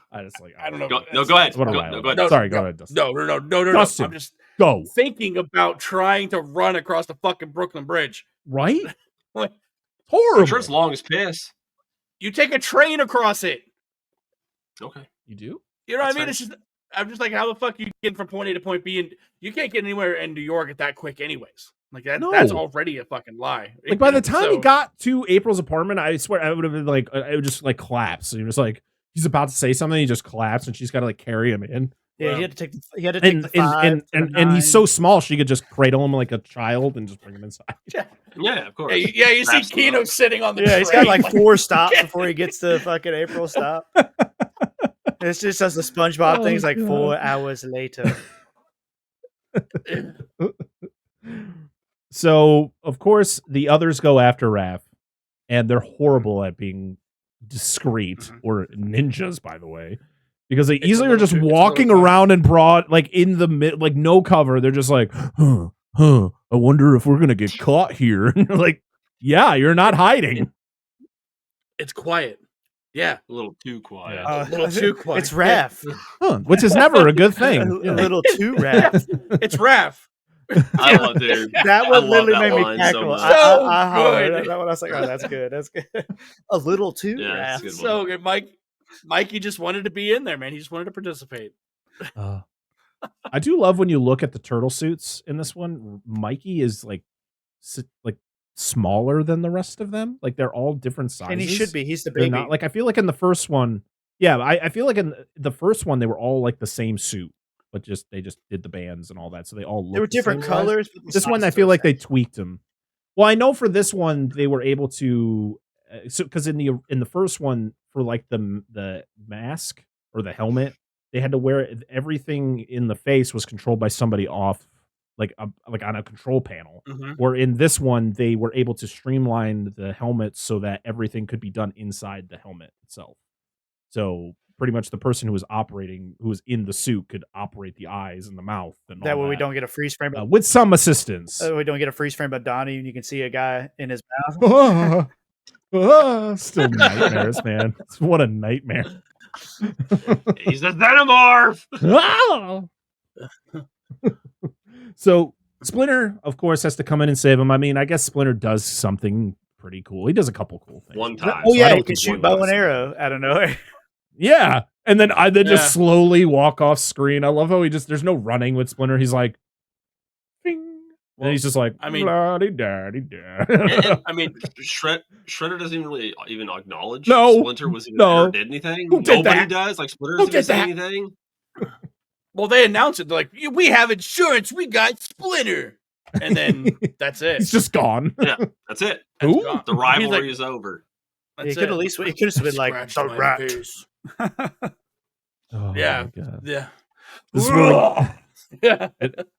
I just like I don't know. Go ahead. Go ahead. Sorry, go ahead. Dustin. No. Dustin, I'm just go thinking about trying to run across the fucking Brooklyn Bridge. Right? Like, horrible. I'm sure it's long as piss. You take a train across it. Okay, you do. You know what I mean? It's just I'm just like, how the fuck you get from point A to point B, and you can't get anywhere in New York that quick, anyways. Like that's already a fucking lie. Like by the time he got to April's apartment, I swear I would have been like, I would just like collapse. So he was like, he's about to say something, he just collapsed, and she's got to like carry him in. Yeah, he had to take the 5 and he's so small, she could just cradle him like a child and just bring him inside. Yeah, of course. Yeah, you see Kino sitting on the train. He's got like 4 stops before he gets to fucking April stop. It's just as the SpongeBob thing's like 4 hours later. So, of course, the others go after Raph, and they're horrible at being discreet, or ninjas, by the way, because they easily are just walking around in broad, like in the mid, like no cover. They're just like, I wonder if we're gonna get caught here. And you're like, yeah, you're not hiding. It's quiet. Yeah, a little too quiet. A little too quiet. It's Raph, which is never a good thing. A little too Raph. It's Raph. I love, dude. That one literally made me cackle. So good. That one, I was like, oh, that's good. That's good. A little too Raph. So good. Mikey just wanted to be in there, man. He just wanted to participate. I do love when you look at the turtle suits in this one. Mikey is like smaller than the rest of them. Like they're all different sizes. And he should be. He's the baby. Not, like I feel like in the first one, yeah, I feel like in the first one they were all like the same suit, but they just did the bands and all that, so they all look. They were different colors. This one, I feel like they tweaked them. Well, I know for this one they were able to, because in the first one for like the mask or the helmet, they had to wear it, everything in the face was controlled by somebody off like on a control panel. Mhm. Where in this one, they were able to streamline the helmet so that everything could be done inside the helmet itself. So pretty much the person who was in the suit could operate the eyes and the mouth and That all way we that. don't get a freeze frame. With some assistance. We don't get a freeze frame of Donnie, and you can see a guy in his mouth. Still nightmares, man. What a nightmare. He's a xenomorph. So Splinter, of course, has to come in and save him. I mean, I guess Splinter does something pretty cool. He does a couple cool things. One time. Oh So I yeah, don't he can think shoot one bow does. and arrow out of nowhere. Yeah. And then Yeah. just slowly walk off screen. I love how there's no running with Splinter. He's like, "Bing." And he's just like, I mean- "La-di-da-di-da." And, I mean, Shredder doesn't really even acknowledge No. Splinter was even No. ever did anything. Who did Nobody that? does. Like Splinter Who doesn't did say that? anything. Well, they announced it. They're like, we have insurance. We got Splinter. And then that's it. He's just gone. Yeah, that's it. That's Who? gone. The rivalry He's like, is over. He that's could it. at least he could have been like Scratch the my rat. face. Oh, Yeah. my God. Yeah. This is really- Yeah.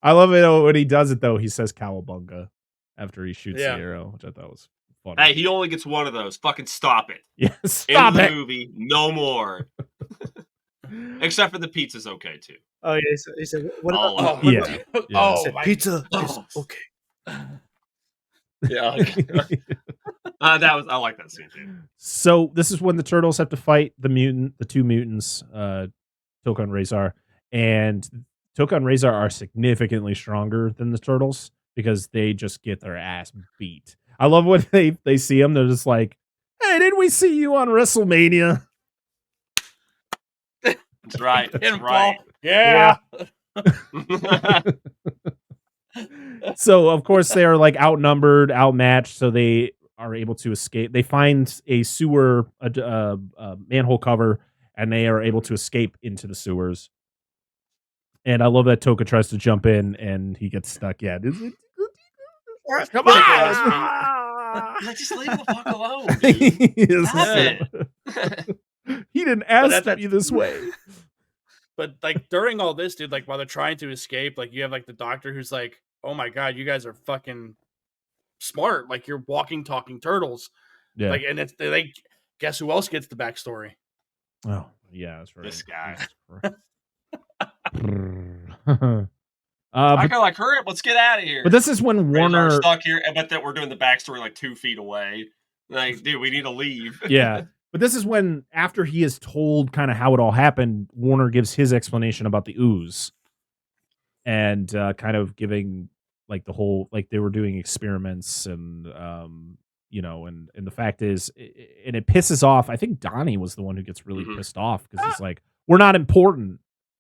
I love it when he does it, though. He says cowabunga after he shoots Yeah. the arrow, which I thought was funny. Hey, he only gets one of those. Fucking stop it. Yeah, End stop of the it. movie. No more. Except for the pizza's okay too. Oh yeah, he said what Oh, about, Yeah. what Yeah. Oh, he said, my- pizza is Oh. okay. Yeah. I like that scene too. So this is when the turtles have to fight the two mutants, Toka and Razor, and Toka and Razor are significantly stronger than the turtles because they just get their ass beat. I love when they see them. They're just like, "Hey, didn't we see you on WrestleMania?" That's right. That's And right. Paul. Yeah. So of course they are like outnumbered, outmatched, so they are able to escape. They find a sewer, a manhole cover, and they are able to escape into the sewers. And I love that Toka tries to jump in and he gets stuck. Yeah, Come on! Just leave the fuck alone. Dude. Stop it. He didn't ask at to that- be this way. But like during all this, dude, like while they're trying to escape, like you have like the doctor who's like, "Oh my god, you guys are fucking smart! Like you're walking, talking turtles." Yeah. Like, and it's like, guess who else gets the backstory? Oh yeah, that's right. This guy. But, I go like, hurry up, let's get out of here. but this is when Razor's Warner. stuck here, but that we're doing the backstory like 2 feet away. Like, dude, we need to leave. Yeah. But this is when, after he is told kind of how it all happened, Warner gives his explanation about the ooze. And kind of giving like the whole, like they were doing experiments and, you know, and the fact is, and it pisses off. I think Donnie was the one who gets really pissed off because he's like, we're not important.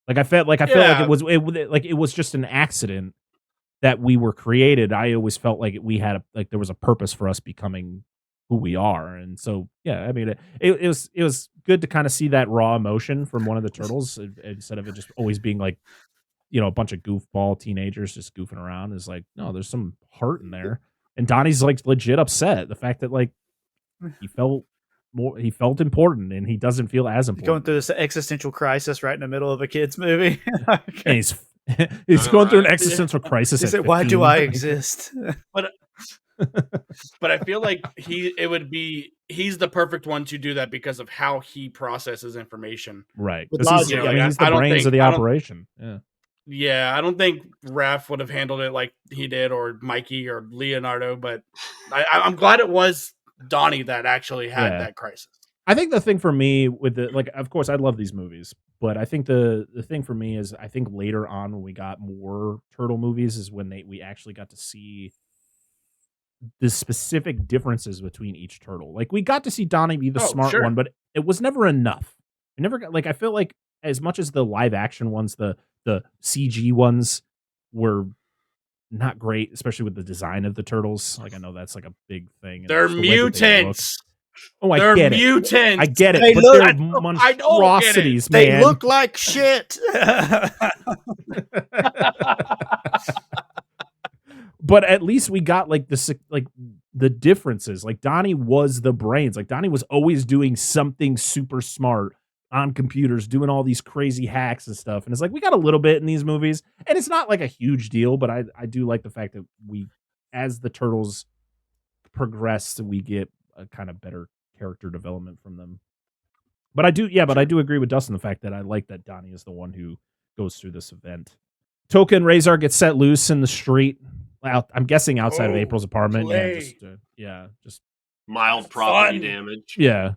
Like I felt like Yeah. it was just an accident that we were created. I always felt like we had there was a purpose for us becoming who we are. And so, yeah, I mean, it was good to kind of see that raw emotion from one of the turtles instead of it just always being like, you know, a bunch of goofball teenagers just goofing around. Is like, no, there's some heart in there. And Donnie's like legit upset. The fact that like he felt important and he doesn't feel as important. Going through this existential crisis right in the middle of a kids movie. And he's going through an existential crisis. He at said, "Why do 15." I exist?" But I feel like he's the perfect one to do that because of how he processes information. Right. With 'Cause he's, logic. I mean, he's the I don't brains think- of the I don't- operation. Yeah. Yeah, I don't think Raph would have handled it like he did, or Mikey or Leonardo. But I'm glad it was Donnie that actually had Yeah. that crisis. I think the thing for me with the like, of course, I love these movies, but I think the thing for me is I think later on when we got more turtle movies is when we actually got to see the specific differences between each turtle. Like we got to see Donnie be the Oh, smart sure. one, but it was never enough. It never got like I feel like as much as the live action ones, the CG ones were not great, especially with the design of the turtles. Like I know that's like a big thing. and They're just the way that they look. mutants. Oh, I They're get it. mutants. I get it, They but look- they're I don't get it. monstrosities, They man. look like shit. But at least we got like the differences. Like Donnie was the brains. Like Donnie was always doing something super smart on computers doing all these crazy hacks and stuff. And it's like, we got a little bit in these movies, and it's not like a huge deal, but I do like the fact that as the Turtles progress, we get a kind of better character development from them. But I do agree with Dustin, the fact that I like that Donnie is the one who goes through this event. Toka and Razor get set loose in the street. I'm guessing outside of April's apartment. Just mild property damage. Yeah.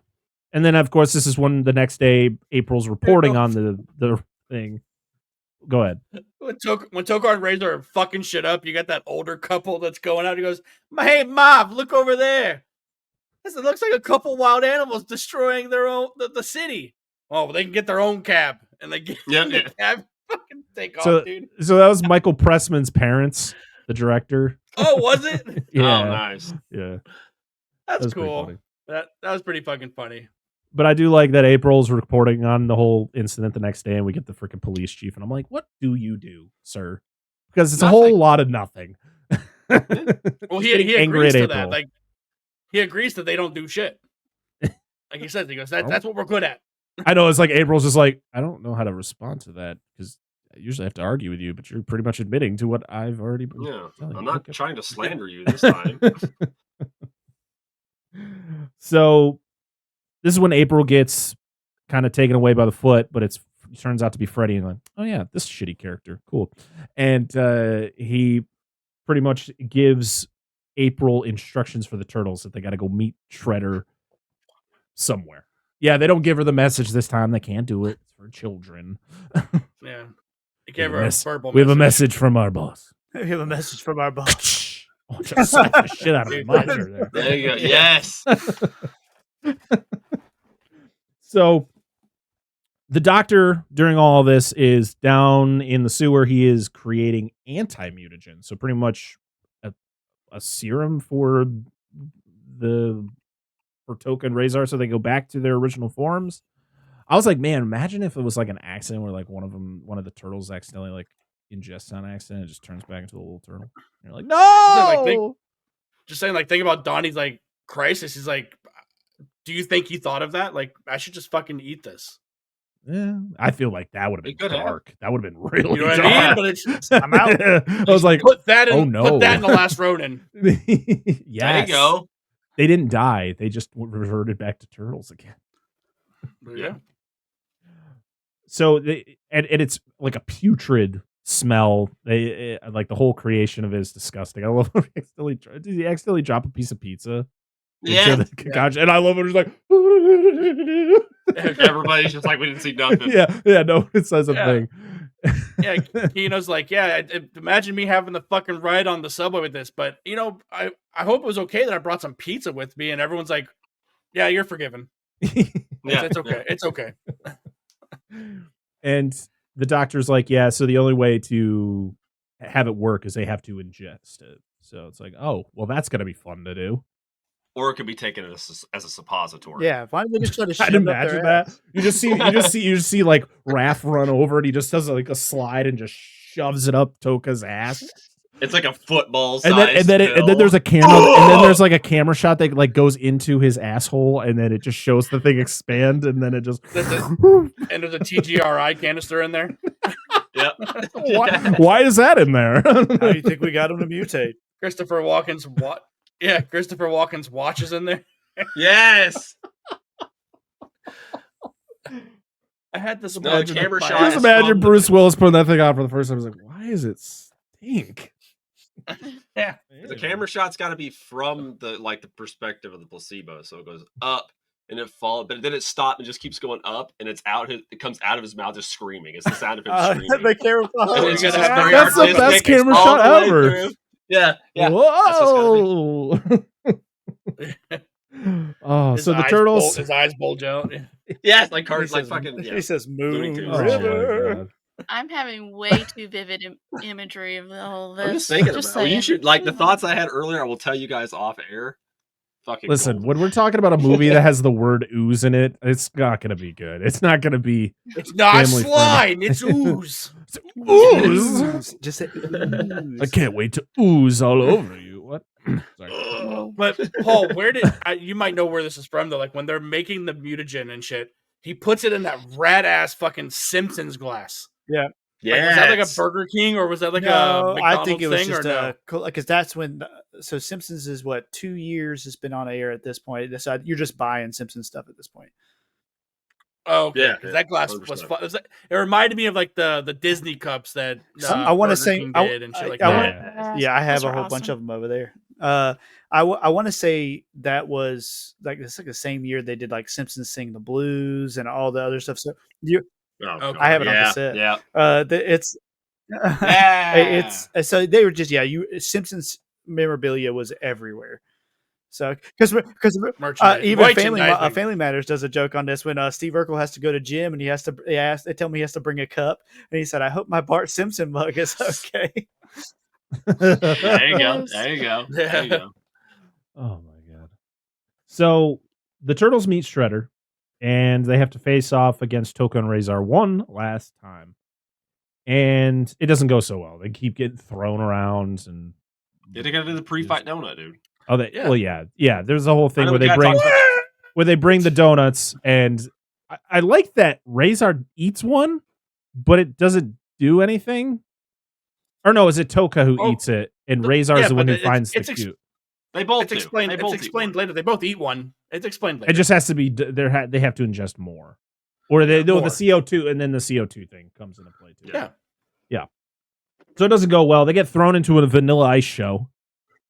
And then, of course, this is when the next day April's reporting on the thing. Go ahead. When Toka and Razor are fucking shit up, you got that older couple that's going out. He goes, "Hey, Mom, look over there. It looks like a couple wild animals destroying their own the city. Oh, well, they can get their own cab." And they get in the cab, fucking take off, dude. So that was Michael Pressman's parents, the director. Oh, was it? Yeah. Oh, nice. Yeah. That's cool. That was pretty fucking funny. But I do like that April's reporting on the whole incident the next day, and we get the freaking police chief, and I'm like, what do you do, sir? Because it's nothing. A whole lot of nothing. Well, he agrees to that. Like, he agrees that they don't do shit. Like he says, he goes, that's what we're good at. I know, it's like April's just like, I don't know how to respond to that, because I usually have to argue with you, but you're pretty much admitting to what I've already been telling I'm you. not trying to slander you this time. So this is when April gets kind of taken away by the foot, but it turns out to be Freddy, and like, oh yeah, this shitty character, cool. And he pretty much gives April instructions for the Turtles that they got to go meet Shredder somewhere. Yeah, they don't give her the message this time. They can't do it. It's for children. Yeah. They gave her a verbal We have a message from our boss. We have a message from our boss. Oh, just slap the shit out of my monitor there. There you go. Yes. So the doctor during all of this is down in the sewer. He is creating anti-mutagen. So pretty much a serum for Toka and Razor, so they go back to their original forms. I was like, man, imagine if it was like an accident where like one of the turtles accidentally like ingests on accident and just turns back into a little turtle. And you're like, no. Think about Donnie's like crisis. He's like, do you think he thought of that? Like, I should just fucking eat this. Yeah, I feel like that would have been dark. That would have been really you know what dark. I mean? But it's just, I'm out. I was like, put that in, oh no, put that in The Last Ronin. Yes. There you go. They didn't die. They just reverted back to turtles again. Yeah. So it's like a putrid smell. Like the whole creation of it is disgusting. I love when he accidentally drop a piece of pizza. Yeah. And I love when he's like, everybody's just like, we didn't see nothing. Yeah, no one says a thing. Yeah, Kino's like, imagine me having the fucking ride on the subway with this, but I hope it was okay that I brought some pizza with me, and everyone's like, yeah, you're forgiven. It's okay. It's okay. And the doctor's like, yeah, so the only way to have it work is they have to ingest it. So it's like, oh, well, that's gonna be fun to do. Or it could be taken as a suppository. Yeah, why don't they just try to I'd imagine that. You just see like Raph run over and he just does like a slide and just shoves it up Toka's ass. It's like a football size. And then there's a camera and then there's like a camera shot that like goes into his asshole and then it just shows the thing expand and then it just and there's a TGRI canister in there. Yep. Why is that in there? How do you think we got him to mutate? Christopher Walken's watch is in there. Yes. I had this camera shot. Just imagine Bruce Willis putting that thing on for the first time. I was like, why is it stink? Yeah. The camera shot's got to be from the perspective of the placebo, so it goes up and it falls, but then it stops and just keeps going up, and it comes out of his mouth just screaming. It's the sound of him screaming. The camera That's the best camera shot ever. Yeah. Whoa. Oh, so the turtles. His eyes bulge out. Yeah, it's like cards, like fucking. He says, "Moon River." I'm having way too vivid imagery of all this. I'm just thinking about it. You should the thoughts I had earlier. I will tell you guys off air. Fucking listen, when we're talking about a movie that has the word ooze in it, it's not going to be good. It's not going to be. It's not slime. It's ooze. It's ooze. Just say ooze. I can't wait to ooze all over you. What? But Paul, you might know where this is from though. Like when they're making the mutagen and shit, he puts it in that rad ass fucking Simpsons glass. Yeah. Like, was that like a Burger King or was that like a McDonald's I think it was thing just or no? because that's when. So Simpsons is what 2 years has been on air at this point. You're just buying Simpsons stuff at this point. Oh, okay. Yeah, Because that glass 100%. was fun. It reminded me of like the Disney cups that I want to Burger say King did and shit like that. I have Those a are whole awesome. bunch of them over there. I want to say that was like it's like the same year they did like Simpsons Sing the Blues and all the other stuff. So Okay. I have it on Yeah, cassette. yeah. It's Yeah. it's so they were just Simpsons memorabilia was everywhere. So because Merchandise. even Merchandising. Family Matters does a joke on this when Steve Urkel has to go to gym and they tell me he has to bring a cup and he said, "I hope my Bart Simpson mug is okay." There you go. There you go. There you go. Oh my god. So the Turtles meet Shredder and they have to face off against Toka and Razor one last time. And it doesn't go so well. They keep getting thrown around and Yeah, they gotta do the pre-fight donut, dude. oh they well yeah. There's a whole thing know where we they gotta bring the donuts and I like that Razor eats one, but it doesn't do anything. Or no, is it Toka who eats it and Razor is the one who finds the cute? They both It's explained. They It's both explained later. They both eat one. It's explained later. It just has to be they have to ingest more, or the CO2 and then the CO2 thing comes into play too. Yeah. So it doesn't go well. They get thrown into a Vanilla Ice show.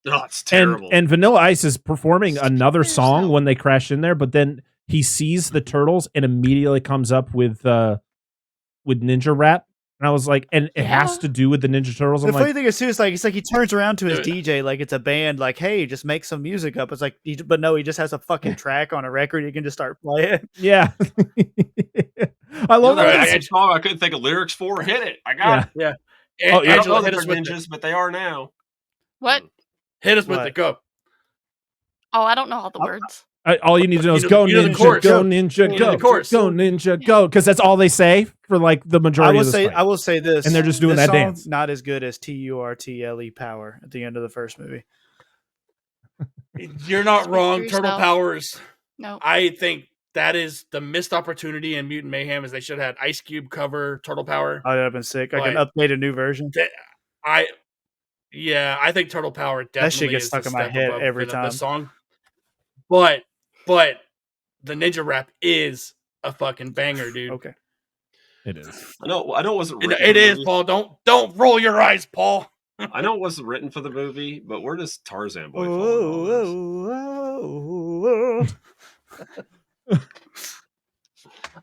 Oh, it's terrible. And Vanilla Ice is performing another song when they crash in there, but then he sees the Turtles and immediately comes up with Ninja Rap. And I was like, and it has to do with the Ninja Turtles. The I'm funny like, thing is too, it's like he turns around to his DJ like it's a band, like, hey, just make some music up. It's like, but no, he just has a fucking track on a record. You can just start playing. Yeah, I love that song. I couldn't think of lyrics for. Hit it. I got it. Yeah. Oh, I don't know Angela, that hit they're us with ninjas, but they are now. What? Hit us with it. Go. Oh, I don't know all the words. all you need to know is go ninja, go ninja, go, go ninja, go, because that's all they say for like the majority of the fight. I will say this, and they're just doing that dance. Not as good as TURTLE Power at the end of the first movie. You're not wrong. Turtle Powers. No, I think that is the missed opportunity in Mutant Mayhem. Is they should have had Ice Cube cover Turtle Power. Oh, that'd have been sick. Like an updated new version. I think Turtle Power definitely that shit gets stuck in my head every time. The song, but the Ninja Rap is a fucking banger, dude. Okay, it is. I know it wasn't. It is, Paul. Don't roll your eyes, Paul. I know it wasn't written for the movie, but where does Tarzan Boy fall?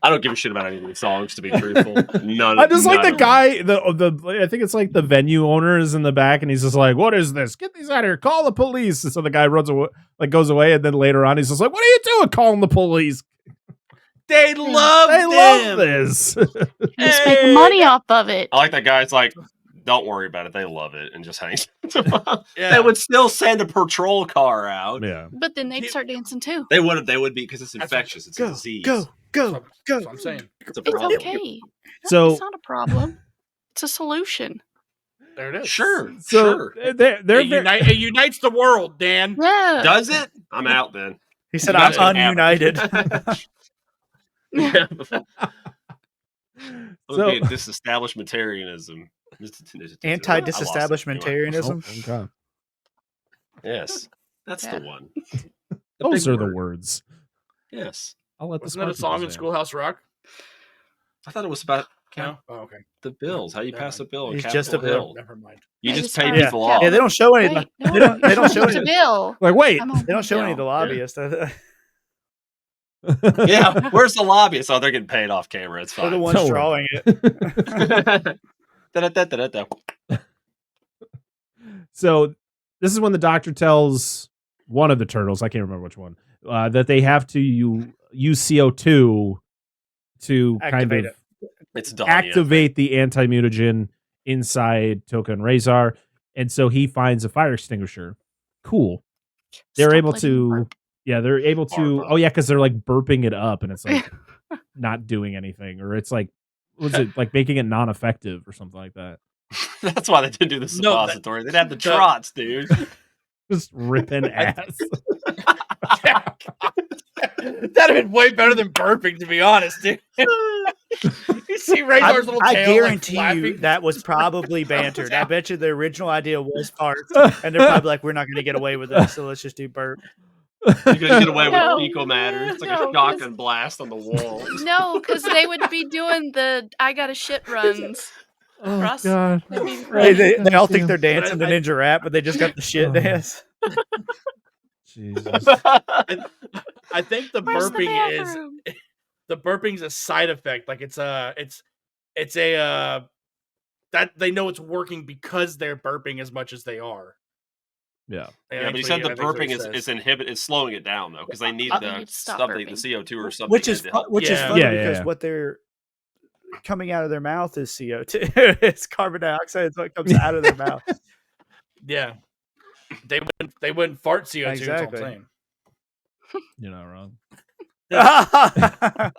I don't give a shit about any of these songs, to be truthful. I just like the guy, I think it's like the venue owner is in the back, and he's just like, "What is this? Get these out of here! Call the police!" And so the guy runs away, like goes away, and then later on, he's just like, "What are you doing? Calling the police?" They love this. Just making money off of it. I like that guy. It's like, don't worry about it. They love it, and just hangs. They would still send a patrol car out. Yeah, but then they'd start dancing too. They would be because it's infectious. It's a disease. Go. That's what I'm saying. It's a It's problem. okay. So It's not a problem. It's a solution. There it is. Sure. It unites the world, Dan. Yeah. Does it? I'm out then. He said, "I'm ununited." Yeah. So, be disestablishmentarianism. Anti-disestablishmentarianism. Oh, yes, that's the one. Those are the words. Yes. I'll let Wasn't that a song in Schoolhouse Rock? I thought it was about Oh, okay. The bills. How you pass a bill? It's just a bill. Hill. Never mind. You just pay people off. Yeah, they don't show any. Wait, They don't show it's a any. bill. Like, wait, They don't show any of the lobbyists. Yeah, where's the lobbyists? Oh, they're getting paid off camera. It's fine. They're the ones drawing it. So this is when the doctor tells one of the turtles, I can't remember which one, that they have to use CO2 to Activate kind of It's done, activate the anti-mutagen inside Toka and Razor. And so he finds a fire extinguisher. Cool. They're able to, they're able to, because they're like burping it up and it's like not doing anything. Or it's like, was it like making it non-effective or something like that? That's why they didn't do the suppository. They'd have the trots, dude. Just ripping ass. That'd have been way better than burping, to be honest, dude. You see Razor's little I tail, guarantee like, you flapping. that was probably bantered. I bet you the original idea was farts, and they're probably like, "We're not going to get away with this, so let's just do burp." You're gonna get away No. with fecal matter. It's like No, a shotgun blast on the wall. No, because they would be doing the I got a shit runs. Oh Across- God. they'd be They, running. they all think they're dancing the ninja rap, but they just got the shit dance. Jesus. I think the Where's the burping is bathroom? the burping's a side effect. Like it's a that they know it's working because they're burping as much as they are. Yeah. Yeah, but he said the burping is slowing it down though, because they need You the need to stop something, the burping. CO2 or something. Which is to help. funny Yeah, because yeah. what they're coming out of their mouth is CO2. It's carbon dioxide. It's what comes out of their mouth. Yeah, they wouldn't fart CO2. Exactly. That's what I'm saying. You're not wrong. Why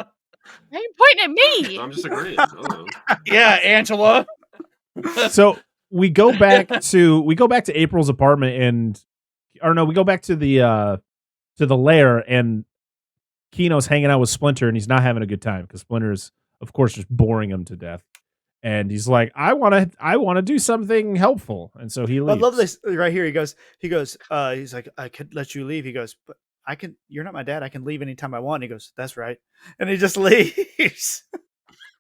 are you pointing at me? I'm just agreeing. I don't know. Yeah, Angela. So we go back to April's apartment we go back to the lair, and Kino's hanging out with Splinter, and he's not having a good time because Splinter's, of course, just boring him to death. And he's like, I want to do something helpful. And so he I leaves. love this right here. He goes, he's like, I could let you leave. He goes, but you're not my dad. I can leave anytime I want. He goes, that's right. And he just leaves.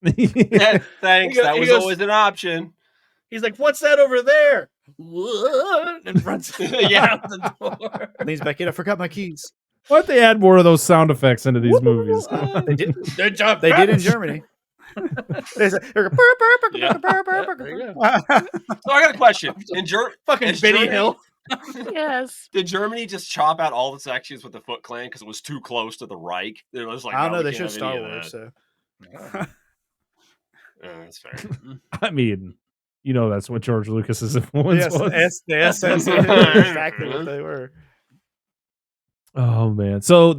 Yeah, thanks. That was always an option. He's like, "What's that over there?" And runs out the door. Leans back in. I forgot my keys. Why don't they add more of those sound effects into these movies? They did. Good job. They did in Germany. They said, So I got a question. In Fucking Benny Hill. Yes. Did Germany just chop out all the sections with the Foot Clan because it was too close to the Reich? It was like, I don't no, know. we They can't showed have Star any of Wars, that. so. That's fair. I mean, that's what George Lucas's influence was. Yes, that's exactly what they were. Oh man. So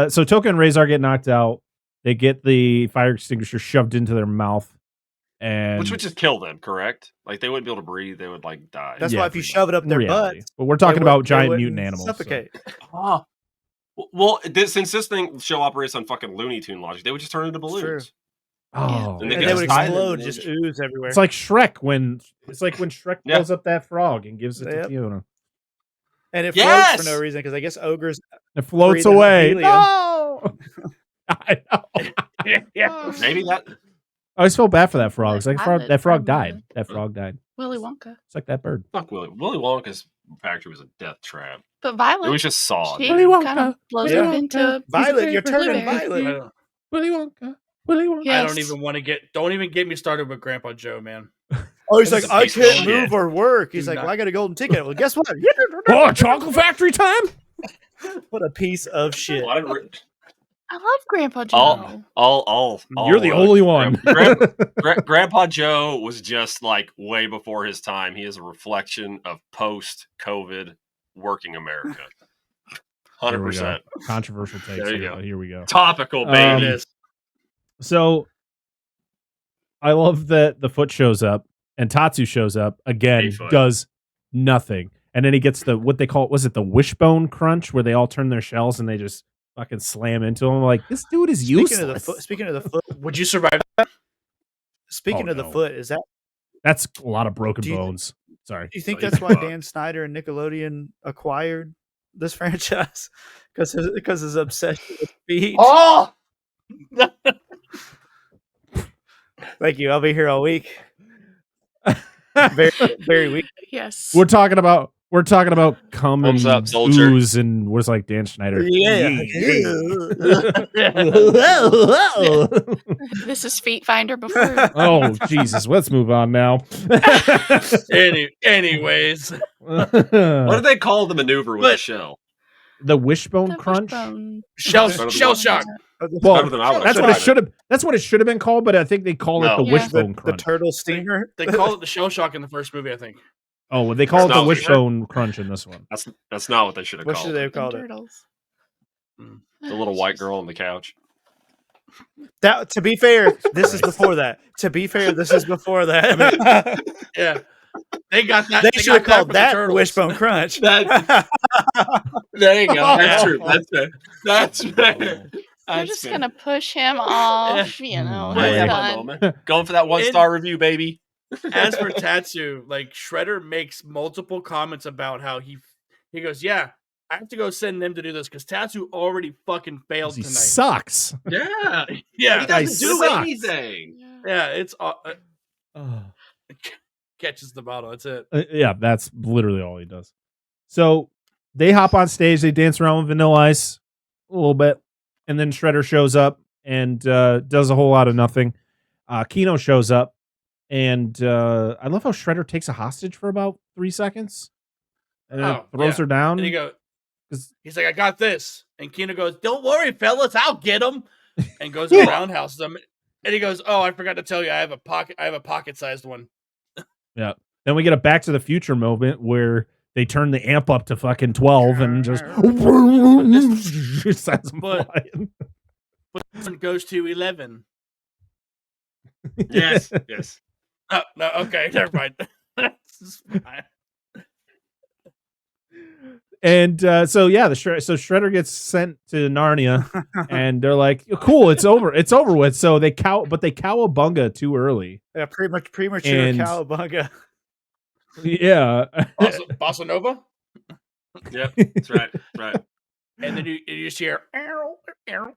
so Toka and Razor get knocked out. They get the fire extinguisher shoved into their mouth, and Which would just kill them, correct? Like they wouldn't be able to breathe; they would like die. That's why if you shove it up in their reality. butt, But we're talking about giant wouldn't mutant animals. Suffocate. Oh. Well, since this show operates on fucking Looney Tune logic, they would just turn into balloons. Oh, And they would explode, just ooze everywhere. It's like Shrek when Shrek blows up that frog and gives it to Fiona. And it floats for no reason because I guess ogres. It floats breathe in away. helium. No, I know. Yeah. Maybe that. I always felt bad for that frog. It's like Violet that frog from died. That frog died. Willy Wonka. It's like that bird. Fuck Willy Wonka's factory was a death trap. But Violet. It was just sawed. She Willy Wonka. kind of blows Willy up Wonka. into a Violet, you're turning blueberry. violet. Willy Wonka. Willy Wonka. Yes. I don't even want to don't even get me started with Grandpa Joe, man. Oh, he's That's like, a I piece of can't shit. move or work. He's Do like, not. well, I got a golden ticket. Well, guess what? Oh, chocolate factory time. What a piece of shit. I love Grandpa Joe. You're the only one. Grandpa Joe was just like way before his time. He is a reflection of post-COVID working America. 100%. Controversial takes. There you go. Here we go. Topical, baby. So I love that the Foot shows up and Tatsu shows up again, A-Foot. does nothing. And then he gets what they call, was it the wishbone crunch, where they all turn their shells and they just fucking slam into him. Like, this dude is useless. Speaking of the foot, Would you survive that? Speaking of the foot, is that? That's a lot of broken Do you- bones. Sorry. Do you think that's why Dan Snyder and Nickelodeon acquired this franchise? Because his obsession with feet. Oh, Thank you. I'll be here all week. Very, very weak. Yes. We're talking about cum and Thumbs up, soldier. ooze and what's like Dan Schneider. This is Feet Finder before. Oh Jesus! Let's move on now. anyways, What do they call the maneuver with the shell? The wishbone The crunch. wishbone. shell Better than shock. Well, better than I would that's have what it said. should have. That's what it should have been called. But I think they call it the Yeah. wishbone The crunch. turtle steamer. They call it the shell shock in the first movie, I think. Oh, well, they call it That's the not what you wishbone crunch in this one. That's not what they should have What called should they it. have called it? Turtles. The little white girl on the couch. That, to be fair, this is before that. To be fair, this is before that. Yeah, they got that. They got should have that called from the that Turtles. wishbone crunch. There you go. That's true. That's fair. That's fair. We're just gonna push him off, you know. Yeah, He's yeah, done. moment. Going for that 1-star review, baby. As for Tatsu, like Shredder makes multiple comments about how he goes, yeah, I have to go send them to do this because Tatsu already fucking failed He tonight. sucks. Yeah, Yeah, he doesn't do sucks. anything. Yeah, it's catches the bottle. That's it. Yeah, that's literally all he does. So they hop on stage, they dance around with Vanilla Ice a little bit, and then Shredder shows up and does a whole lot of nothing. Kino shows up, and I love how Shredder takes a hostage for about 3 seconds and then throws her down. And he's like, I got this. And Kino goes, don't worry, fellas, I'll get him. And goes and roundhouses them. And he goes, oh, I forgot to tell you, I have a pocket-sized one. Yeah. Then we get a Back to the Future moment where they turn the amp up to fucking 12 and just sends them flying. But it goes to 11. Yes, yes. Oh, no, okay, never mind. That's fine. And so Shredder gets sent to Narnia, and they're like, "Cool, it's over with." So they cowabunga too early. Yeah, pretty much premature And- cowabunga. Yeah, Bossa Nova? Yep, that's right. That's right. And then you just hear arrow. Yes.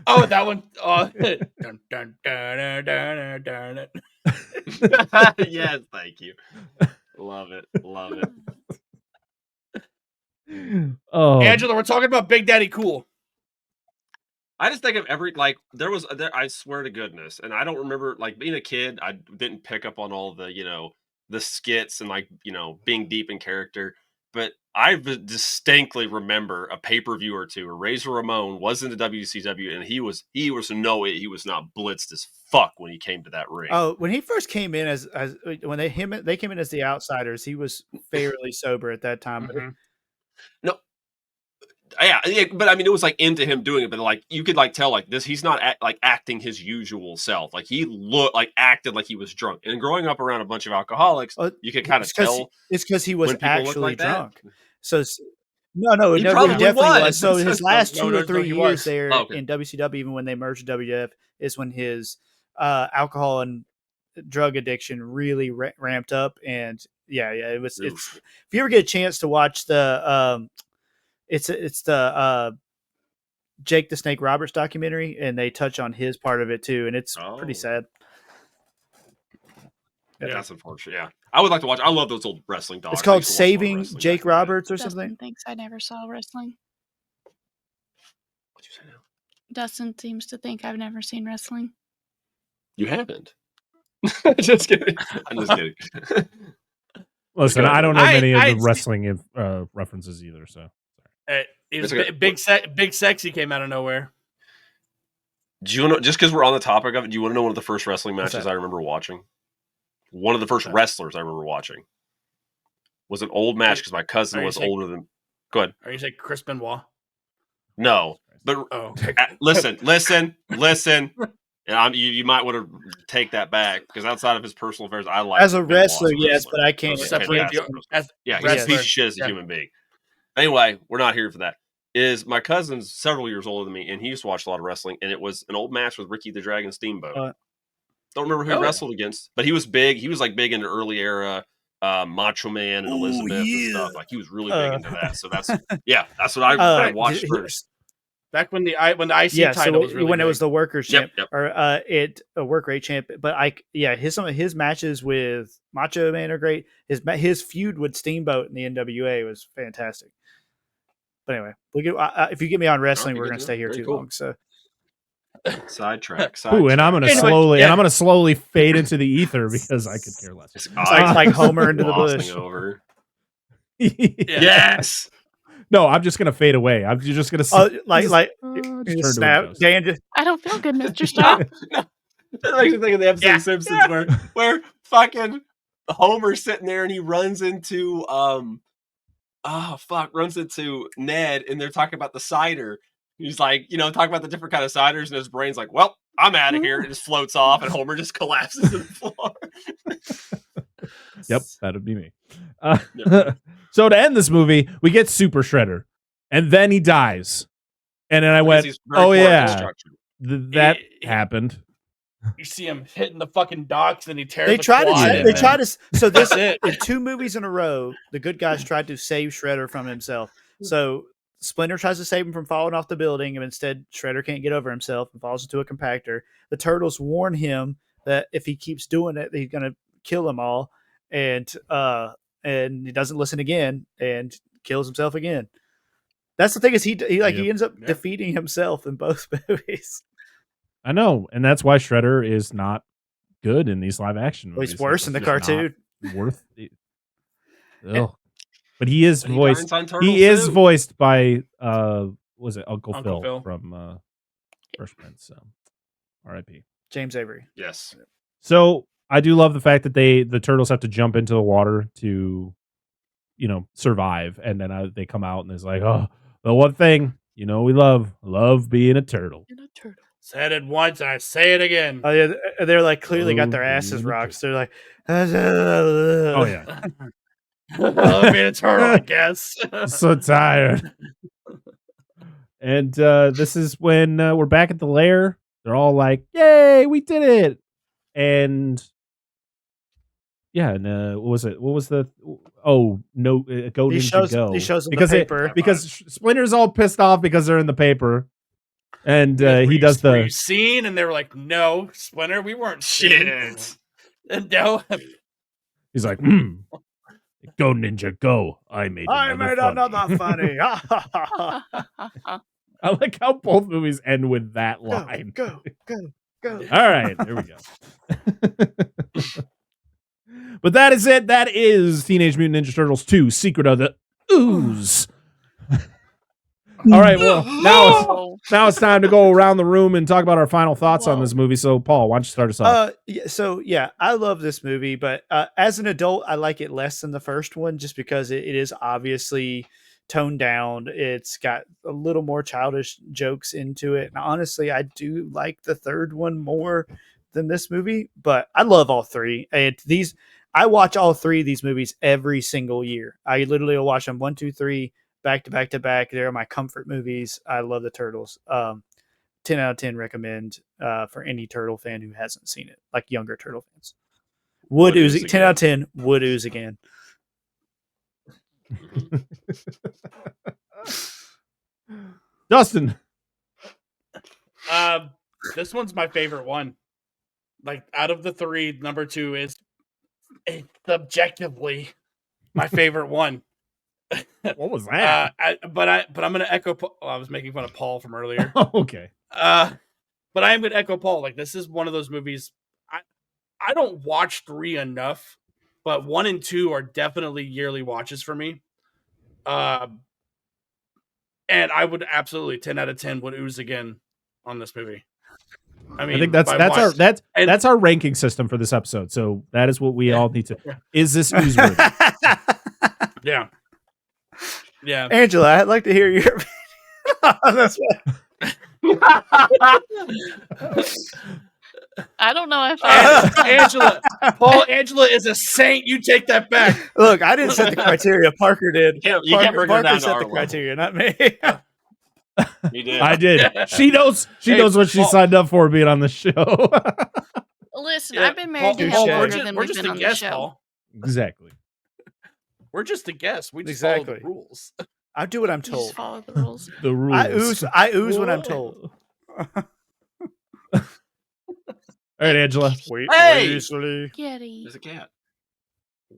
Oh, that one. Oh, dun, dun, dun, dun, dun, dun. Yes, thank you. Love it. Love it. Oh, Angela, we're talking about Big Daddy Cool. I just think of I swear to goodness, and I don't remember, like, being a kid, I didn't pick up on all the, the skits and, like, being deep in character. But I distinctly remember a pay-per-view or two where Razor Ramon was in the WCW, and he was not blitzed as fuck when he came to that ring. Oh, when he first came in when they came in as the Outsiders, he was fairly sober at that time. But No. Yeah, but I mean, it was like into him doing it, but like you could like tell like this, he's not acting his usual self. Like he acted like he was drunk. And growing up around a bunch of alcoholics, you could kind of tell. It's because he was when people look actually like that. drunk. So no, He he probably definitely was. was. So his last No, 2 no, or no, 3 he years was. there Oh, okay. in WCW, even when they merged WWF, is when his alcohol and drug addiction really ramped up. And yeah, it was. Oof. It's if you ever get a chance to watch the it's the Jake the Snake Roberts documentary, and they touch on his part of it too, and it's pretty sad. Yeah, that's unfortunate. Yeah, I would like to watch. I love those old wrestling dogs. It's called Saving Jake Roberts or Dustin something. thinks I never saw wrestling. What'd you say now? Dustin seems to think I've never seen wrestling. You haven't. Just kidding. I'm just kidding. listen, I don't know many of the wrestling references either. So Big Sexy came out of nowhere. Do you know? Just because we're on the topic of it, do you want to know one of the first wrestling matches I remember watching? One of the first wrestlers I remember watching was an old match because my cousin was older than. Go ahead. Are you saying Chris Benoit? No, but listen, and you might want to take that back because outside of his personal affairs, I like as a wrestler, yes, but I can't separate he's a piece of shit as a human being. Anyway, we're not here for that. Is my cousin's several years older than me, and he used to watch a lot of wrestling, and it was an old match with Ricky the Dragon Steamboat. Don't remember who he wrestled against, but he was big. He was like big into early era Macho Man and Elizabeth and stuff. Like he was really big into that. So that's what I watched first. Back when the IC title was really when big. it was the workers champ Yep. or a work rate champ. But some of his matches with Macho Man are great. His feud with Steamboat in the NWA was fantastic. But anyway, if you get me on wrestling, we're going to stay here too long. So sidetrack. Ooh, and I'm going to slowly fade into the ether because I could care less. It's like Homer into the bush. Over. Yes. No, I'm just going to fade away. I'm just going to snap. Dan I don't feel good, Mr. Stop. That makes me think of the episode of Simpsons where fucking Homer's sitting there and he runs into runs into Ned and they're talking about the cider. He's like, talking about the different kind of ciders, and his brain's like, well, I'm out of here. It just floats off, and Homer just collapses to the floor. Yep, that would be me. So to end this movie, we get Super Shredder, and then he dies. And then I went, oh yeah, that happened. You see him hitting the fucking docks, and he tears. They try to. So this it. in 2 movies in a row, the good guys tried to save Shredder from himself. So Splinter tries to save him from falling off the building, and instead Shredder can't get over himself and falls into a compactor. The Turtles warn him that if he keeps doing it, he's gonna kill them all, and he doesn't listen again and kills himself again. That's the thing is he ends up defeating himself in both movies. I know, and that's why Shredder is not good in these live action movies. He's worse in the cartoon. Worth it. Ugh. But he is voiced. He is voiced by was it Uncle Phil from Fresh Prince? So, R.I.P. James Avery. Yes. So I do love the fact that the turtles have to jump into the water to, survive, and then they come out and it's like, oh, the one thing we love being a turtle. Said it once, I say it again. Oh yeah, they're like clearly got their asses rocked. They're like, oh yeah. Love being a turtle, I guess. So tired. And this is when we're back at the lair. They're all like, "Yay, we did it!" And yeah, and what was it? What was the? Oh no, go Ninja Go! He shows them the paper because Splinter's all pissed off because they're in the paper, and he does were you seen? And they were like, "No, Splinter, we weren't seen." And no, he's like, "Go Ninja Go! I made another funny." I like how both movies end with that line. Go. All right, there we go. But that is it. That is Teenage Mutant Ninja Turtles 2: Secret of the Ooze. All right, well, now it's time to go around the room and talk about our final thoughts on this movie. So, Paul, why don't you start us off? I love this movie, but as an adult, I like it less than the first one just because it is obviously toned down. It's got a little more childish jokes into it. And honestly, I do like the third one more than this movie, but I love all three. And I watch all three of these movies every single year. I literally will watch them 1, 2, 3 back to back to back. They're my comfort movies. I love the Turtles. 10 out of 10 recommend for any Turtle fan who hasn't seen it, like younger Turtle fans. Would Ooze 10 out of 10. Would Ooze again. Dustin. This one's my favorite one. Like out of the three, number 2 is objectively my favorite one. What was that? But I'm gonna echo. I was making fun of Paul from earlier. Okay. But I am gonna echo Paul. Like this is one of those movies. I don't watch 3 enough, but 1 and 2 are definitely yearly watches for me. And I would absolutely 10 out of 10 would Ooze again on this movie. I mean, I think that's our ranking system for this episode. So that is what we all need to. Is this Ooze worthy? Yeah. Yeah. Angela, I'd like to hear your opinion on this one. I don't know if Angela is a saint. You take that back. Look, I didn't set the criteria. Parker did. You can't bring her down Parker to set our the level. criteria, not me. You did. I did. She knows what she signed up for being on the show. Listen, I've been married to him longer than we've been on the show. Paul. Exactly. We're just a guest. We just follow the rules. I do what I'm told. Just follow the rules. The rules. I ooze when I'm told. All right, Angela. Hey! Weasley. Kitty. There's a cat.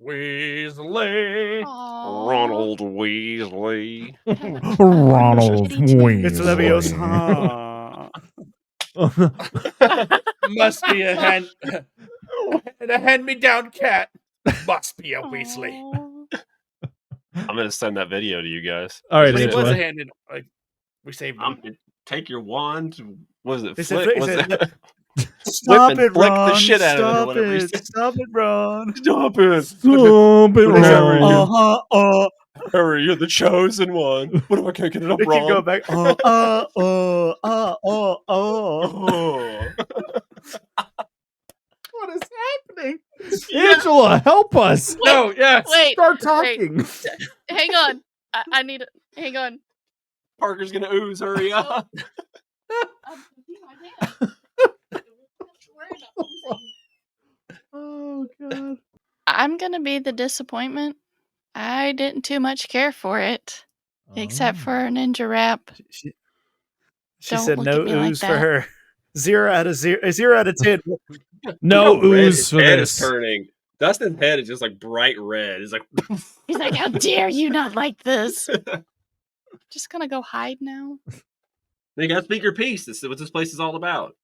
Weasley. Aww. Ronald Weasley. Ronald Weasley. It's Leviosa. Must be a hand-me-down cat. Must be a Weasley. I'm gonna send that video to you guys. All right, It was Angela. a hand in, like we saved him. Take your wand. Was it They flick? said, Stop and it, flick Ron. the shit out of it or Stop whatever he it. said. Stop it, Ron. Stop it. Stop it, Ron. Harry, you're the chosen one. What am I kicking it up They wrong? can go back. What is happening? Angela, Angela, help us. No, yeah. Wait. Start wait. talking. Hang on. I need it. Hang on. Parker's gonna ooze. Hurry up. Oh god. I'm gonna be the disappointment. I didn't too much care for it, except for Ninja Rap. She Don't said look no at me like ooze for that. her. 0 out of 0. 0 out of 10. No Look how red ooze his for head this. is turning. Dustin's head is just like bright red. It's like He's like, "How dare you not like this?" Just gonna go hide now. you gotta speak your piece. This is what this place is all about.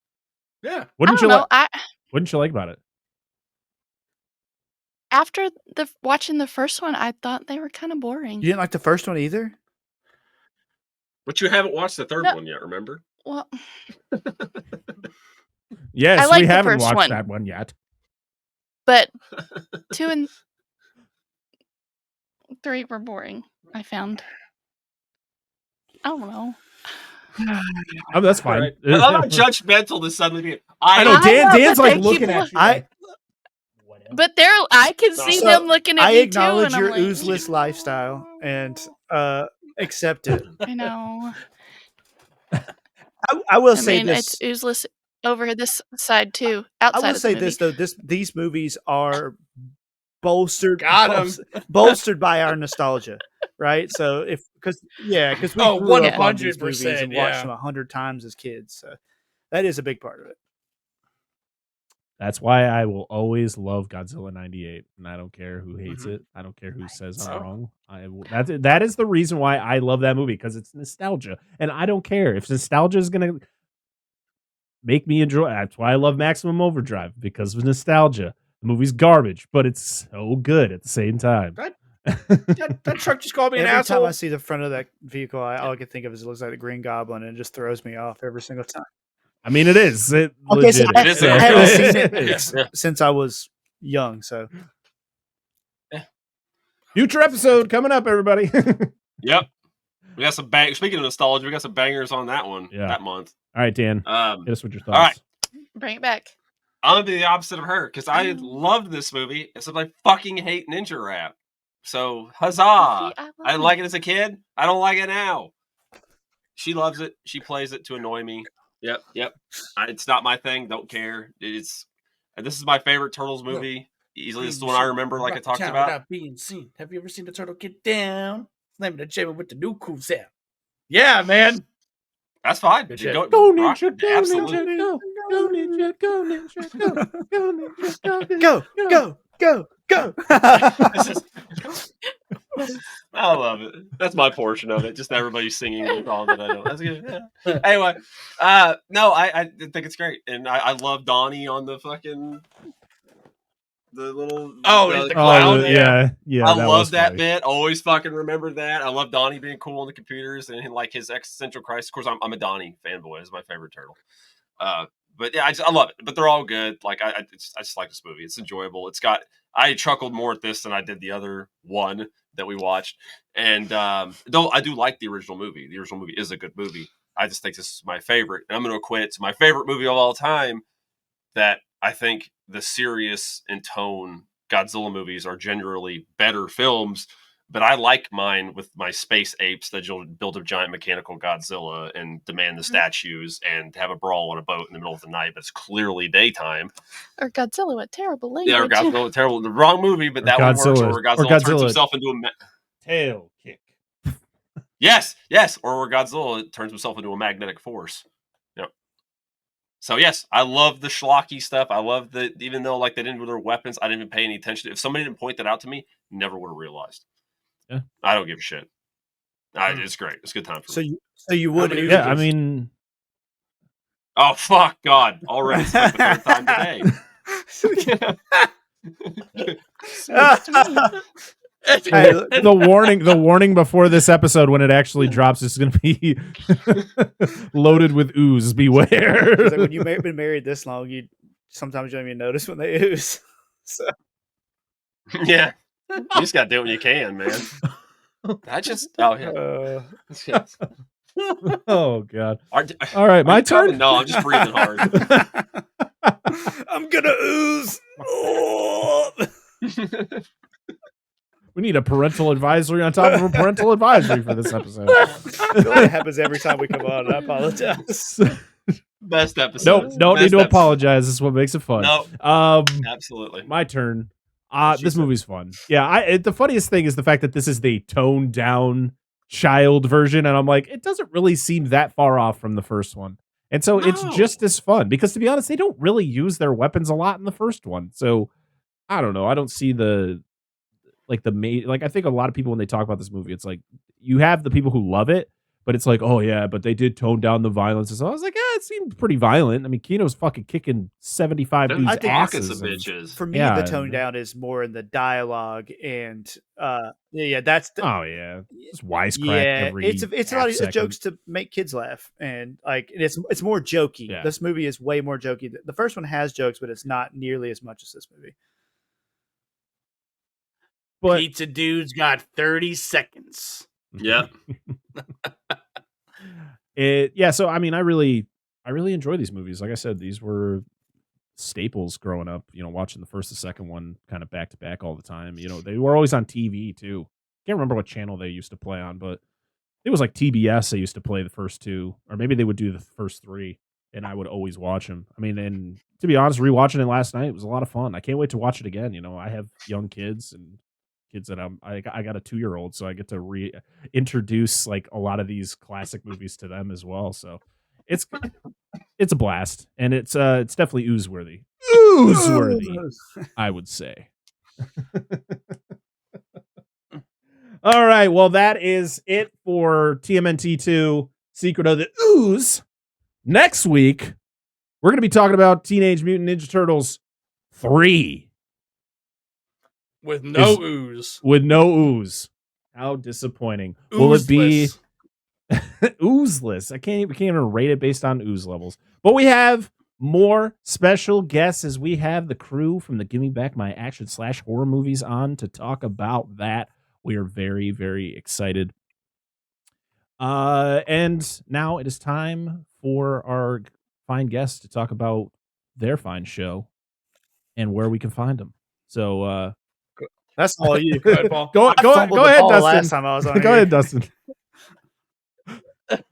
Yeah. What didn't I you don't know. like? What didn't you like about it? After watching the first one, I thought they were kind of boring. You didn't like the first one either? But you haven't watched the third No. one yet, remember? Well, Yes, I like we the haven't first watched one. that one yet. but 2 and 3 were boring. I found. I don't know. Oh, that's fine. Right. I'm not judgmental to suddenly be. I know Dan's like looking at you. I But I can see So, them looking at I me acknowledge too, and your I'm like, oozeless lifestyle and accept it. I know. I will I say mean, this. it's oozeless over this side too. I Outside will of say the movie. this though. These movies are bolstered Got him. bolstered by our nostalgia, right? So because we Oh, grew up on these movies 100%, and watched yeah. them 100 times as kids. So that is a big part of it. That's why I will always love Godzilla 98, and I don't care who hates it. I don't care who says I'm wrong. That is the reason why I love that movie, because it's nostalgia, and I don't care if nostalgia is gonna make me enjoy. That's why I love Maximum Overdrive, because of nostalgia. The movie's garbage, but it's so good at the same time. That truck just called me an Every asshole. time I see the front of that vehicle, all I can think of is it looks like the Green Goblin, and it just throws me off every single time. I mean, it is. Okay, so Legit I, is. I haven't seen it Yeah. since I was young. So Future episode coming up, everybody. Yep. We got some Speaking of nostalgia, we got some bangers on that one that month. All right, Dan. Hit us with your thoughts. All right. Bring it back. I'm gonna be the opposite of her because I loved this movie, except I fucking hate Ninja Rap. So huzzah! I didn't like it as a kid. I don't like it now. She loves it. She plays it to annoy me. Yep. It's not my thing. Don't care. This is my favorite Turtles movie. Easily, this is the one I remember, like I talked about. Without being seen. Have you ever seen the turtle get down? Slamming the chamber with the new cool sound. Yeah, man. That's fine. Good shit. Go rock- ninja, go absolutely. ninja, go. Go ninja, go ninja, go. Go ninja, go. I love it. That's my portion of it. Just everybody singing the song that I know. That's good. Yeah. Anyway, no, I think it's great, and I love Donnie on the fucking the little the clown. Yeah. I that love was that funny. bit. Always fucking remember that. I love Donnie being cool on the computers and like his existential crisis. Of course, I'm a Donnie fanboy. It's my favorite turtle. But yeah, I love it. But they're all good. Like I just like this movie. It's enjoyable. I chuckled more at this than I did the other one that we watched. And though I do like the original movie. The original movie is a good movie. I just think this is my favorite. And I'm going to equate it to my favorite movie of all time. That I think the serious in tone Godzilla movies are generally better films. But I like mine with my space apes that you'll build a giant mechanical Godzilla and demand the statues and have a brawl on a boat in the middle of the night, but it's clearly daytime. Or Godzilla with terrible language. Yeah, or Godzilla with terrible. The wrong movie, but that one works. Or where Godzilla turns himself into a tail kick. Yes. Or where Godzilla turns himself into a magnetic force. Yep. So yes, I love the schlocky stuff. I love that even though like they didn't do their weapons, I didn't even pay any attention. If somebody didn't point that out to me, never would have realized. Yeah. I don't give a shit. It's great. It's a good time for me. So you would. Yeah, I mean. Oh fuck, God! Already it's like the third time today. The warning before this episode when it actually drops is going to be loaded with ooze. Beware. Like when you've been married this long, sometimes you don't even notice when they ooze. So. Yeah. You just got to do it when you can, man. Oh God! All right, my turn. No, I'm just breathing hard. I'm gonna ooze. We need a parental advisory on top of a parental advisory for this episode. It happens every time we come on. I apologize. Best episode. Nope, don't need to apologize. This is what makes it fun. No, absolutely. My turn. This movie's fun. Yeah, the funniest thing is the fact that this is the toned down child version, and I'm like, it doesn't really seem that far off from the first one. And so it's just as fun because, to be honest, they don't really use their weapons a lot in the first one. So I don't know. I don't see I think a lot of people, when they talk about this movie, it's like you have the people who love it, but it's like, oh yeah, but they did tone down the violence. And so I was like, it seemed pretty violent. I mean, Kino's fucking kicking 75 dudes' asses. Of bitches. For me, the tone down is more in the dialogue and that's just wisecrack. It's a lot of jokes to make kids laugh, and like it's more jokey. Yeah. This movie is way more jokey. The first one has jokes, but it's not nearly as much as this movie. But Pizza Dude's got 30 seconds. Yep. So I mean, I really enjoy these movies. Like I said, these were staples growing up, watching the first and second one kind of back to back all the time. They were always on TV too. Can't remember what channel they used to play on, but it was like TBS. They used to play the first two, or maybe they would do the first three, and I would always watch them. I mean, and to be honest, rewatching it last night, it was a lot of fun. I can't wait to watch it again. I have young kids and kids that I got a 2-year-old, so I get to reintroduce like a lot of these classic movies to them as well. So it's a blast, and it's definitely ooze-worthy. Ooze-worthy, I would say. All right, well, that is it for TMNT 2 Secret of the Ooze. Next week, we're going to be talking about Teenage Mutant Ninja Turtles 3. With no ooze. With no ooze. How disappointing. Will it be oozeless? We can't even rate it based on ooze levels. But we have more special guests as we have the crew from the Give Me Back My Action / horror movies on to talk about that. We are very, very excited. And now it is time for our fine guests to talk about their fine show and where we can find them. So, that's all you. Go ahead, Paul. Go ahead, Dustin. Last time I was on Go ahead, Dustin.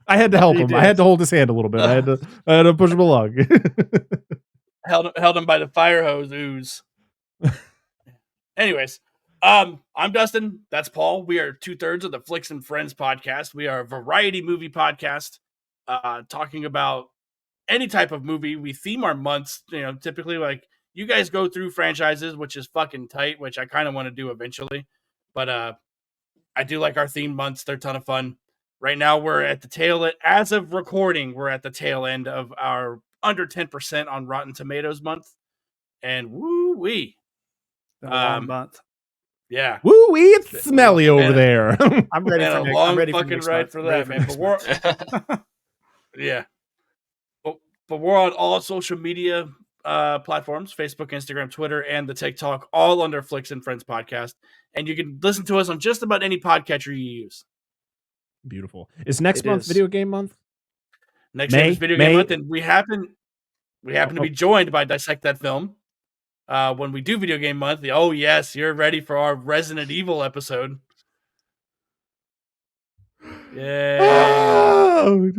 I had to help him. Did. I had to hold his hand a little bit. I had to push him along. held him by the fire hose. Ooze. Anyways, I'm Dustin. That's Paul. We are 2/3 of the Flicks and Friends podcast. We are a variety movie podcast, talking about any type of movie. We theme our months. Typically like. You guys go through franchises, which is fucking tight, which I kind of want to do eventually. But I do like our theme months. They're a ton of fun. Right now, we're at the tail end. As of recording, we're at the tail end of our under 10% on Rotten Tomatoes month. And woo-wee. Long month. Yeah. Woo-wee, it's smelly over there. I'm ready for next. I'm ready fucking for next ride month. for that, man. But we're, yeah. But we're on all social media platforms, Facebook, Instagram, Twitter, and the TikTok, all under Flicks and Friends podcast. And you can listen to us on just about any podcatcher you use. Beautiful. Is next month video game month? Next month is video game month, and we happen to be joined by Dissect That Film. When we do video game month, oh yes, you're ready for our Resident Evil episode. Yeah. Oh,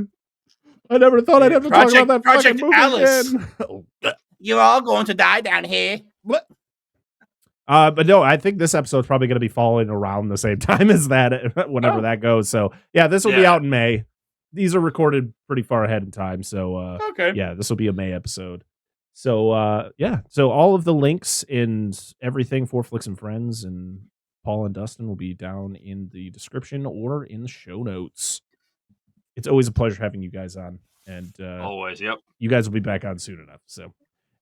I never thought I'd have to talk about that Project fucking movie Alice. again. You're all going to die down here. But no, I think this episode's probably going to be falling around the same time as that, whenever that goes. So yeah, this will be out in May. These are recorded pretty far ahead in time. So okay. Yeah, this will be a May episode. So so all of the links and everything for Flicks and Friends and Paul and Dustin will be down in the description or in the show notes. It's always a pleasure having you guys on, and always, yep. You guys will be back on soon enough. So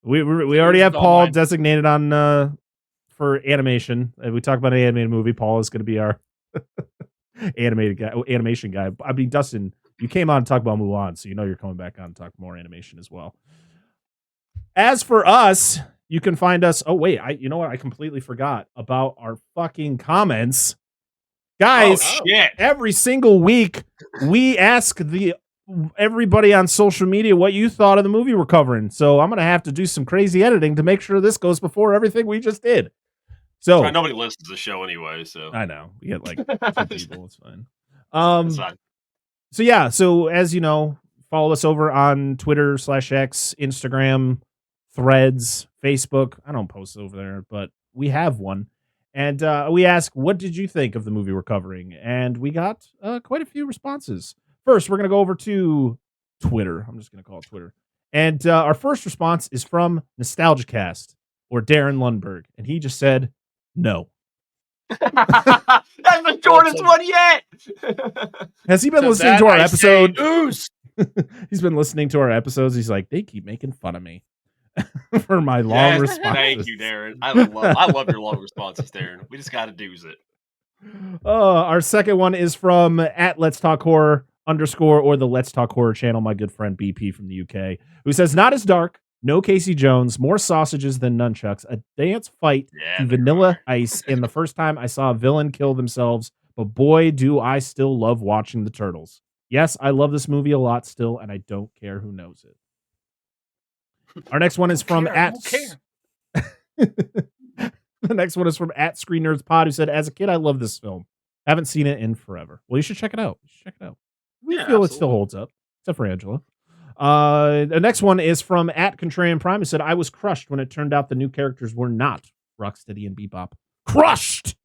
we already have Paul designated on for animation. If we talk about an animated movie, Paul is going to be our animation guy. I mean, Dustin, you came on to talk about Mulan, so you're coming back on to talk more animation as well. As for us, you can find us. Oh wait, you know what? I completely forgot about our fucking comments. Guys, every single week we ask everybody on social media what you thought of the movie we're covering. So I'm going to have to do some crazy editing to make sure this goes before everything we just did. So nobody listens to the show anyway, so I know we get like 2 people. It's fine. That's fine. So yeah, so as you know, follow us over on Twitter /X, Instagram, Threads, Facebook. I don't post over there, but we have one. And we ask, what did you think of the movie we're covering? And we got quite a few responses. First, we're going to go over to Twitter. I'm just going to call it Twitter. And our first response is from NostalgiaCast, or Darren Lundberg. And he just said, no. That's the shortest one yet. Has he been listening to our episode? He's been listening to our episodes. He's like, they keep making fun of me for my long responses. Thank you, Darren. I love your long responses, Darren. We just got to do it. Our second one is from at Let's Talk Horror _ or the Let's Talk Horror channel, my good friend BP from the UK, who says, not as dark, no Casey Jones, more sausages than nunchucks, a dance fight to Vanilla Ice, and the first time I saw a villain kill themselves, but boy, do I still love watching the Turtles. Yes, I love this movie a lot still, and I don't care who knows it. Our next one is from The next one is from at Screen Nerds Pod, who said, as a kid, I love this film. Haven't seen it in forever. Well, you should check it out. We feel it still holds up, except for Angela. The next one is from at Contrarian Prime, who said, I was crushed when it turned out the new characters were not Rocksteady and Bebop. Crushed!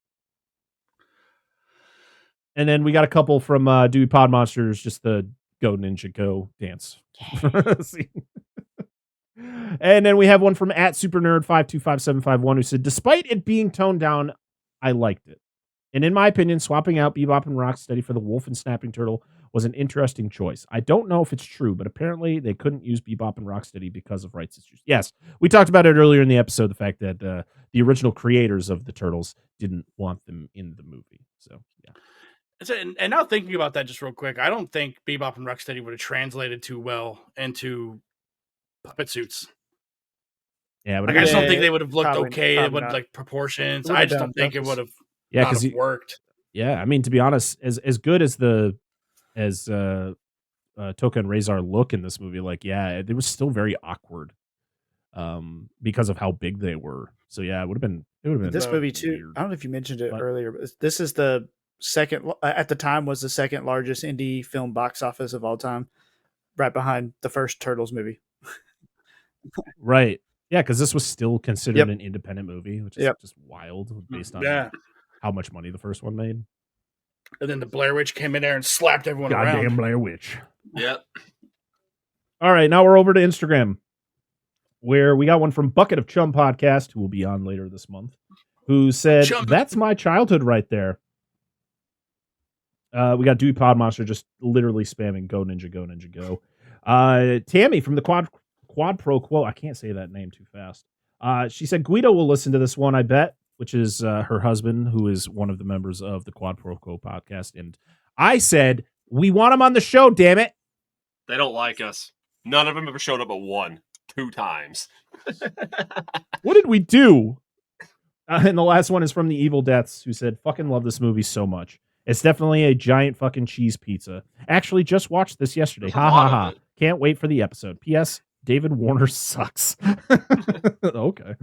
And then we got a couple from Dewey Pod Monsters, just the Go Ninja Go dance. And then we have one from at Super Nerd 525751, who said, despite it being toned down, I liked it. And in my opinion, swapping out Bebop and Rocksteady for the Wolf and Snapping Turtle was an interesting choice. I don't know if it's true, but apparently they couldn't use Bebop and Rocksteady because of rights issues. Yes, we talked about it earlier in the episode, the fact that the original creators of the Turtles didn't want them in the movie. So, yeah. And now thinking about that just real quick, I don't think Bebop and Rocksteady would have translated too well into puppet suits. Yeah, but I just don't think they would have looked Probably- okay. It probably would not. like proportions. It I would've just done don't think it purpose. would have Yeah, because worked. Yeah, I mean, to be honest, as good as Toka and Razor look in this movie, like, yeah, it was still very awkward because of how big they were. So yeah, it would have been This movie too. weird. I don't know if you mentioned it But- earlier, but this is the second at the time was the second largest indie film box office of all time, right behind the first Turtles movie. Right. Yeah, because this was still considered an independent movie, which is just wild based on how much money the first one made. And then the Blair Witch came in there and slapped everyone around. Goddamn Blair Witch. Yep. All right, now we're over to Instagram, where we got one from Bucket of Chum Podcast, who will be on later this month, who said, that's my childhood right there. We got Dewey Pod Monster just literally spamming Go Ninja, Go Ninja, Go. Tammy from the Quad Pro Quo. I can't say that name too fast. She said Guido will listen to this one, I bet, which is her husband, who is one of the members of the Quad Pro Quo podcast. And I said, we want him on the show, damn it. They don't like us. None of them ever showed up but 2 times. What did we do? And the last one is from the Evil Deaths, who said, fucking love this movie so much. It's definitely a giant fucking cheese pizza. Actually, just watched this yesterday. Ha ha ha. Can't wait for the episode. P.S. David Warner sucks. Okay.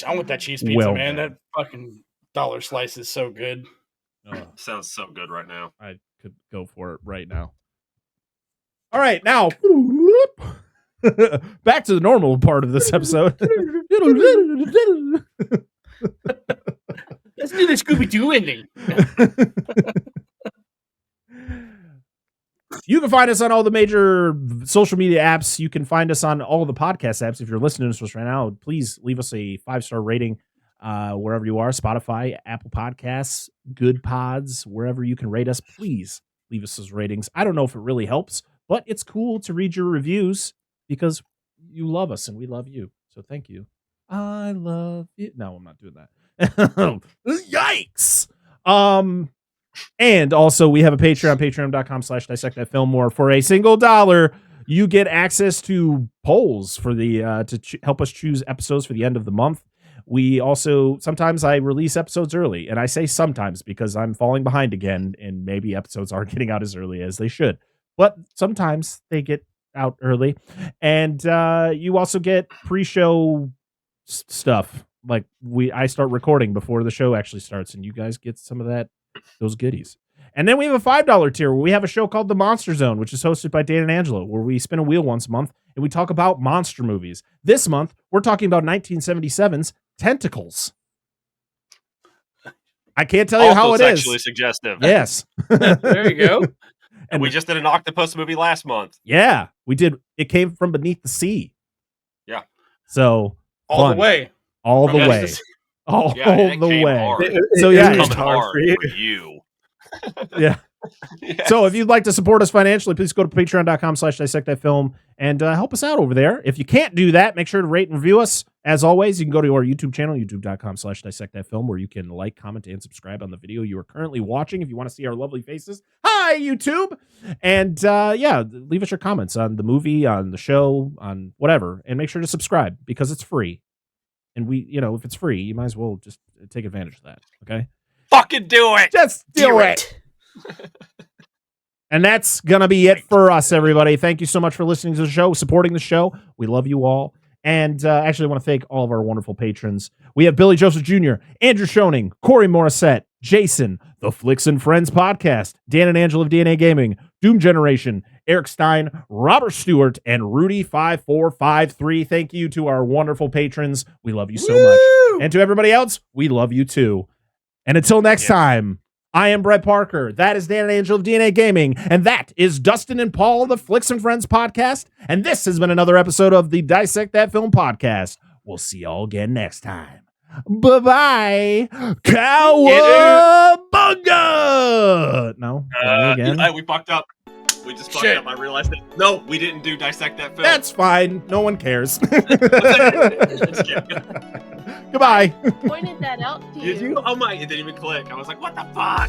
I want that cheese pizza, man. That fucking dollar slice is so good. Sounds so good right now. I could go for it right now. All right, now back to the normal part of this episode. Let's do the Scooby-Doo ending. You can find us on all the major social media apps. You can find us on all the podcast apps. If you're listening to us right now, please leave us a 5-star rating wherever you are. Spotify, Apple Podcasts, Good Pods, wherever you can rate us. Please leave us those ratings. I don't know if it really helps, but it's cool to read your reviews because you love us and we love you. So thank you. I love you. No, I'm not doing that. Yikes. And also we have a Patreon, patreon.com/dissect-that-film. For a single $1, you get access to polls for the to help us choose episodes for the end of the month. We also, sometimes I release episodes early, and I say sometimes because I'm falling behind again, and maybe episodes aren't getting out as early as they should. But sometimes they get out early. And you also get pre-show stuff I start recording before the show actually starts, and you guys get some of those goodies. And then we have a $5 tier where we have a show called The Monster Zone, which is hosted by Dan and Angelo, where we spin a wheel once a month and we talk about monster movies. This month, we're talking about 1977's Tentacles. I can't tell you Also how it sexually is. suggestive. Yes. There you go. And we just did an octopus movie last month. Yeah, we did. It came from beneath the sea. Yeah. So All fun. the way. All the From way. Ecstasy. All Yeah, it the came way. hard. So It yeah, was coming hard for you. Yeah. Yes. So if you'd like to support us financially, please go to patreon.com/dissectthatfilm and help us out over there. If you can't do that, make sure to rate and review us. As always, you can go to our YouTube channel, youtube.com/dissectthatfilm, where you can like, comment, and subscribe on the video you are currently watching if you want to see our lovely faces. Hi, YouTube! And leave us your comments on the movie, on the show, on whatever, and make sure to subscribe because it's free. And if it's free, you might as well just take advantage of that, okay? Fucking do it! Just do it! And that's gonna be it for us, everybody. Thank you so much for listening to the show, supporting the show. We love you all. And actually, I want to thank all of our wonderful patrons. We have Billy Joseph Jr., Andrew Schoening, Corey Morissette, Jason, the Flicks and Friends podcast, Dan and Angela of DNA Gaming, Doom Generation, Eric Stein, Robert Stewart, and Rudy5453. Thank you to our wonderful patrons. We love you so much. And to everybody else, we love you too. And until next time, I am Brett Parker. That is Dan and Angel of DNA Gaming. And that is Dustin and Paul, the Flicks and Friends podcast. And this has been another episode of the Dissect That Film podcast. We'll see y'all again next time. Bye-bye. Cowabunga! No? Again? We fucked up. We just fucked up. I realized that. No, we didn't do Dissect That Film. That's fine. No one cares. Goodbye. Pointed that out to you. Did you? Oh my, it didn't even click. I was like, what the fuck? I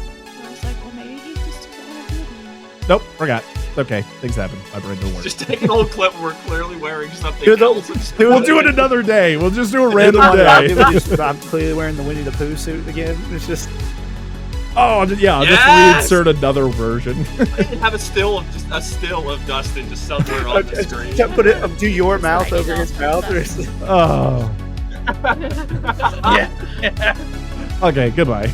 was like, well, maybe he just didn't want to do it. Nope, forgot. It's okay. Things happen. My brain don't work. Just take an old clip where we're clearly wearing something Dude, else. We'll do it another day. We'll just do a random day. I'm clearly wearing the Winnie the Pooh suit again. It's just... Oh, yeah, I'll just reinsert another version. Have a still of Dustin just somewhere on the screen. Put it up to your mouth over his mouth. Oh. Yeah. Okay, goodbye.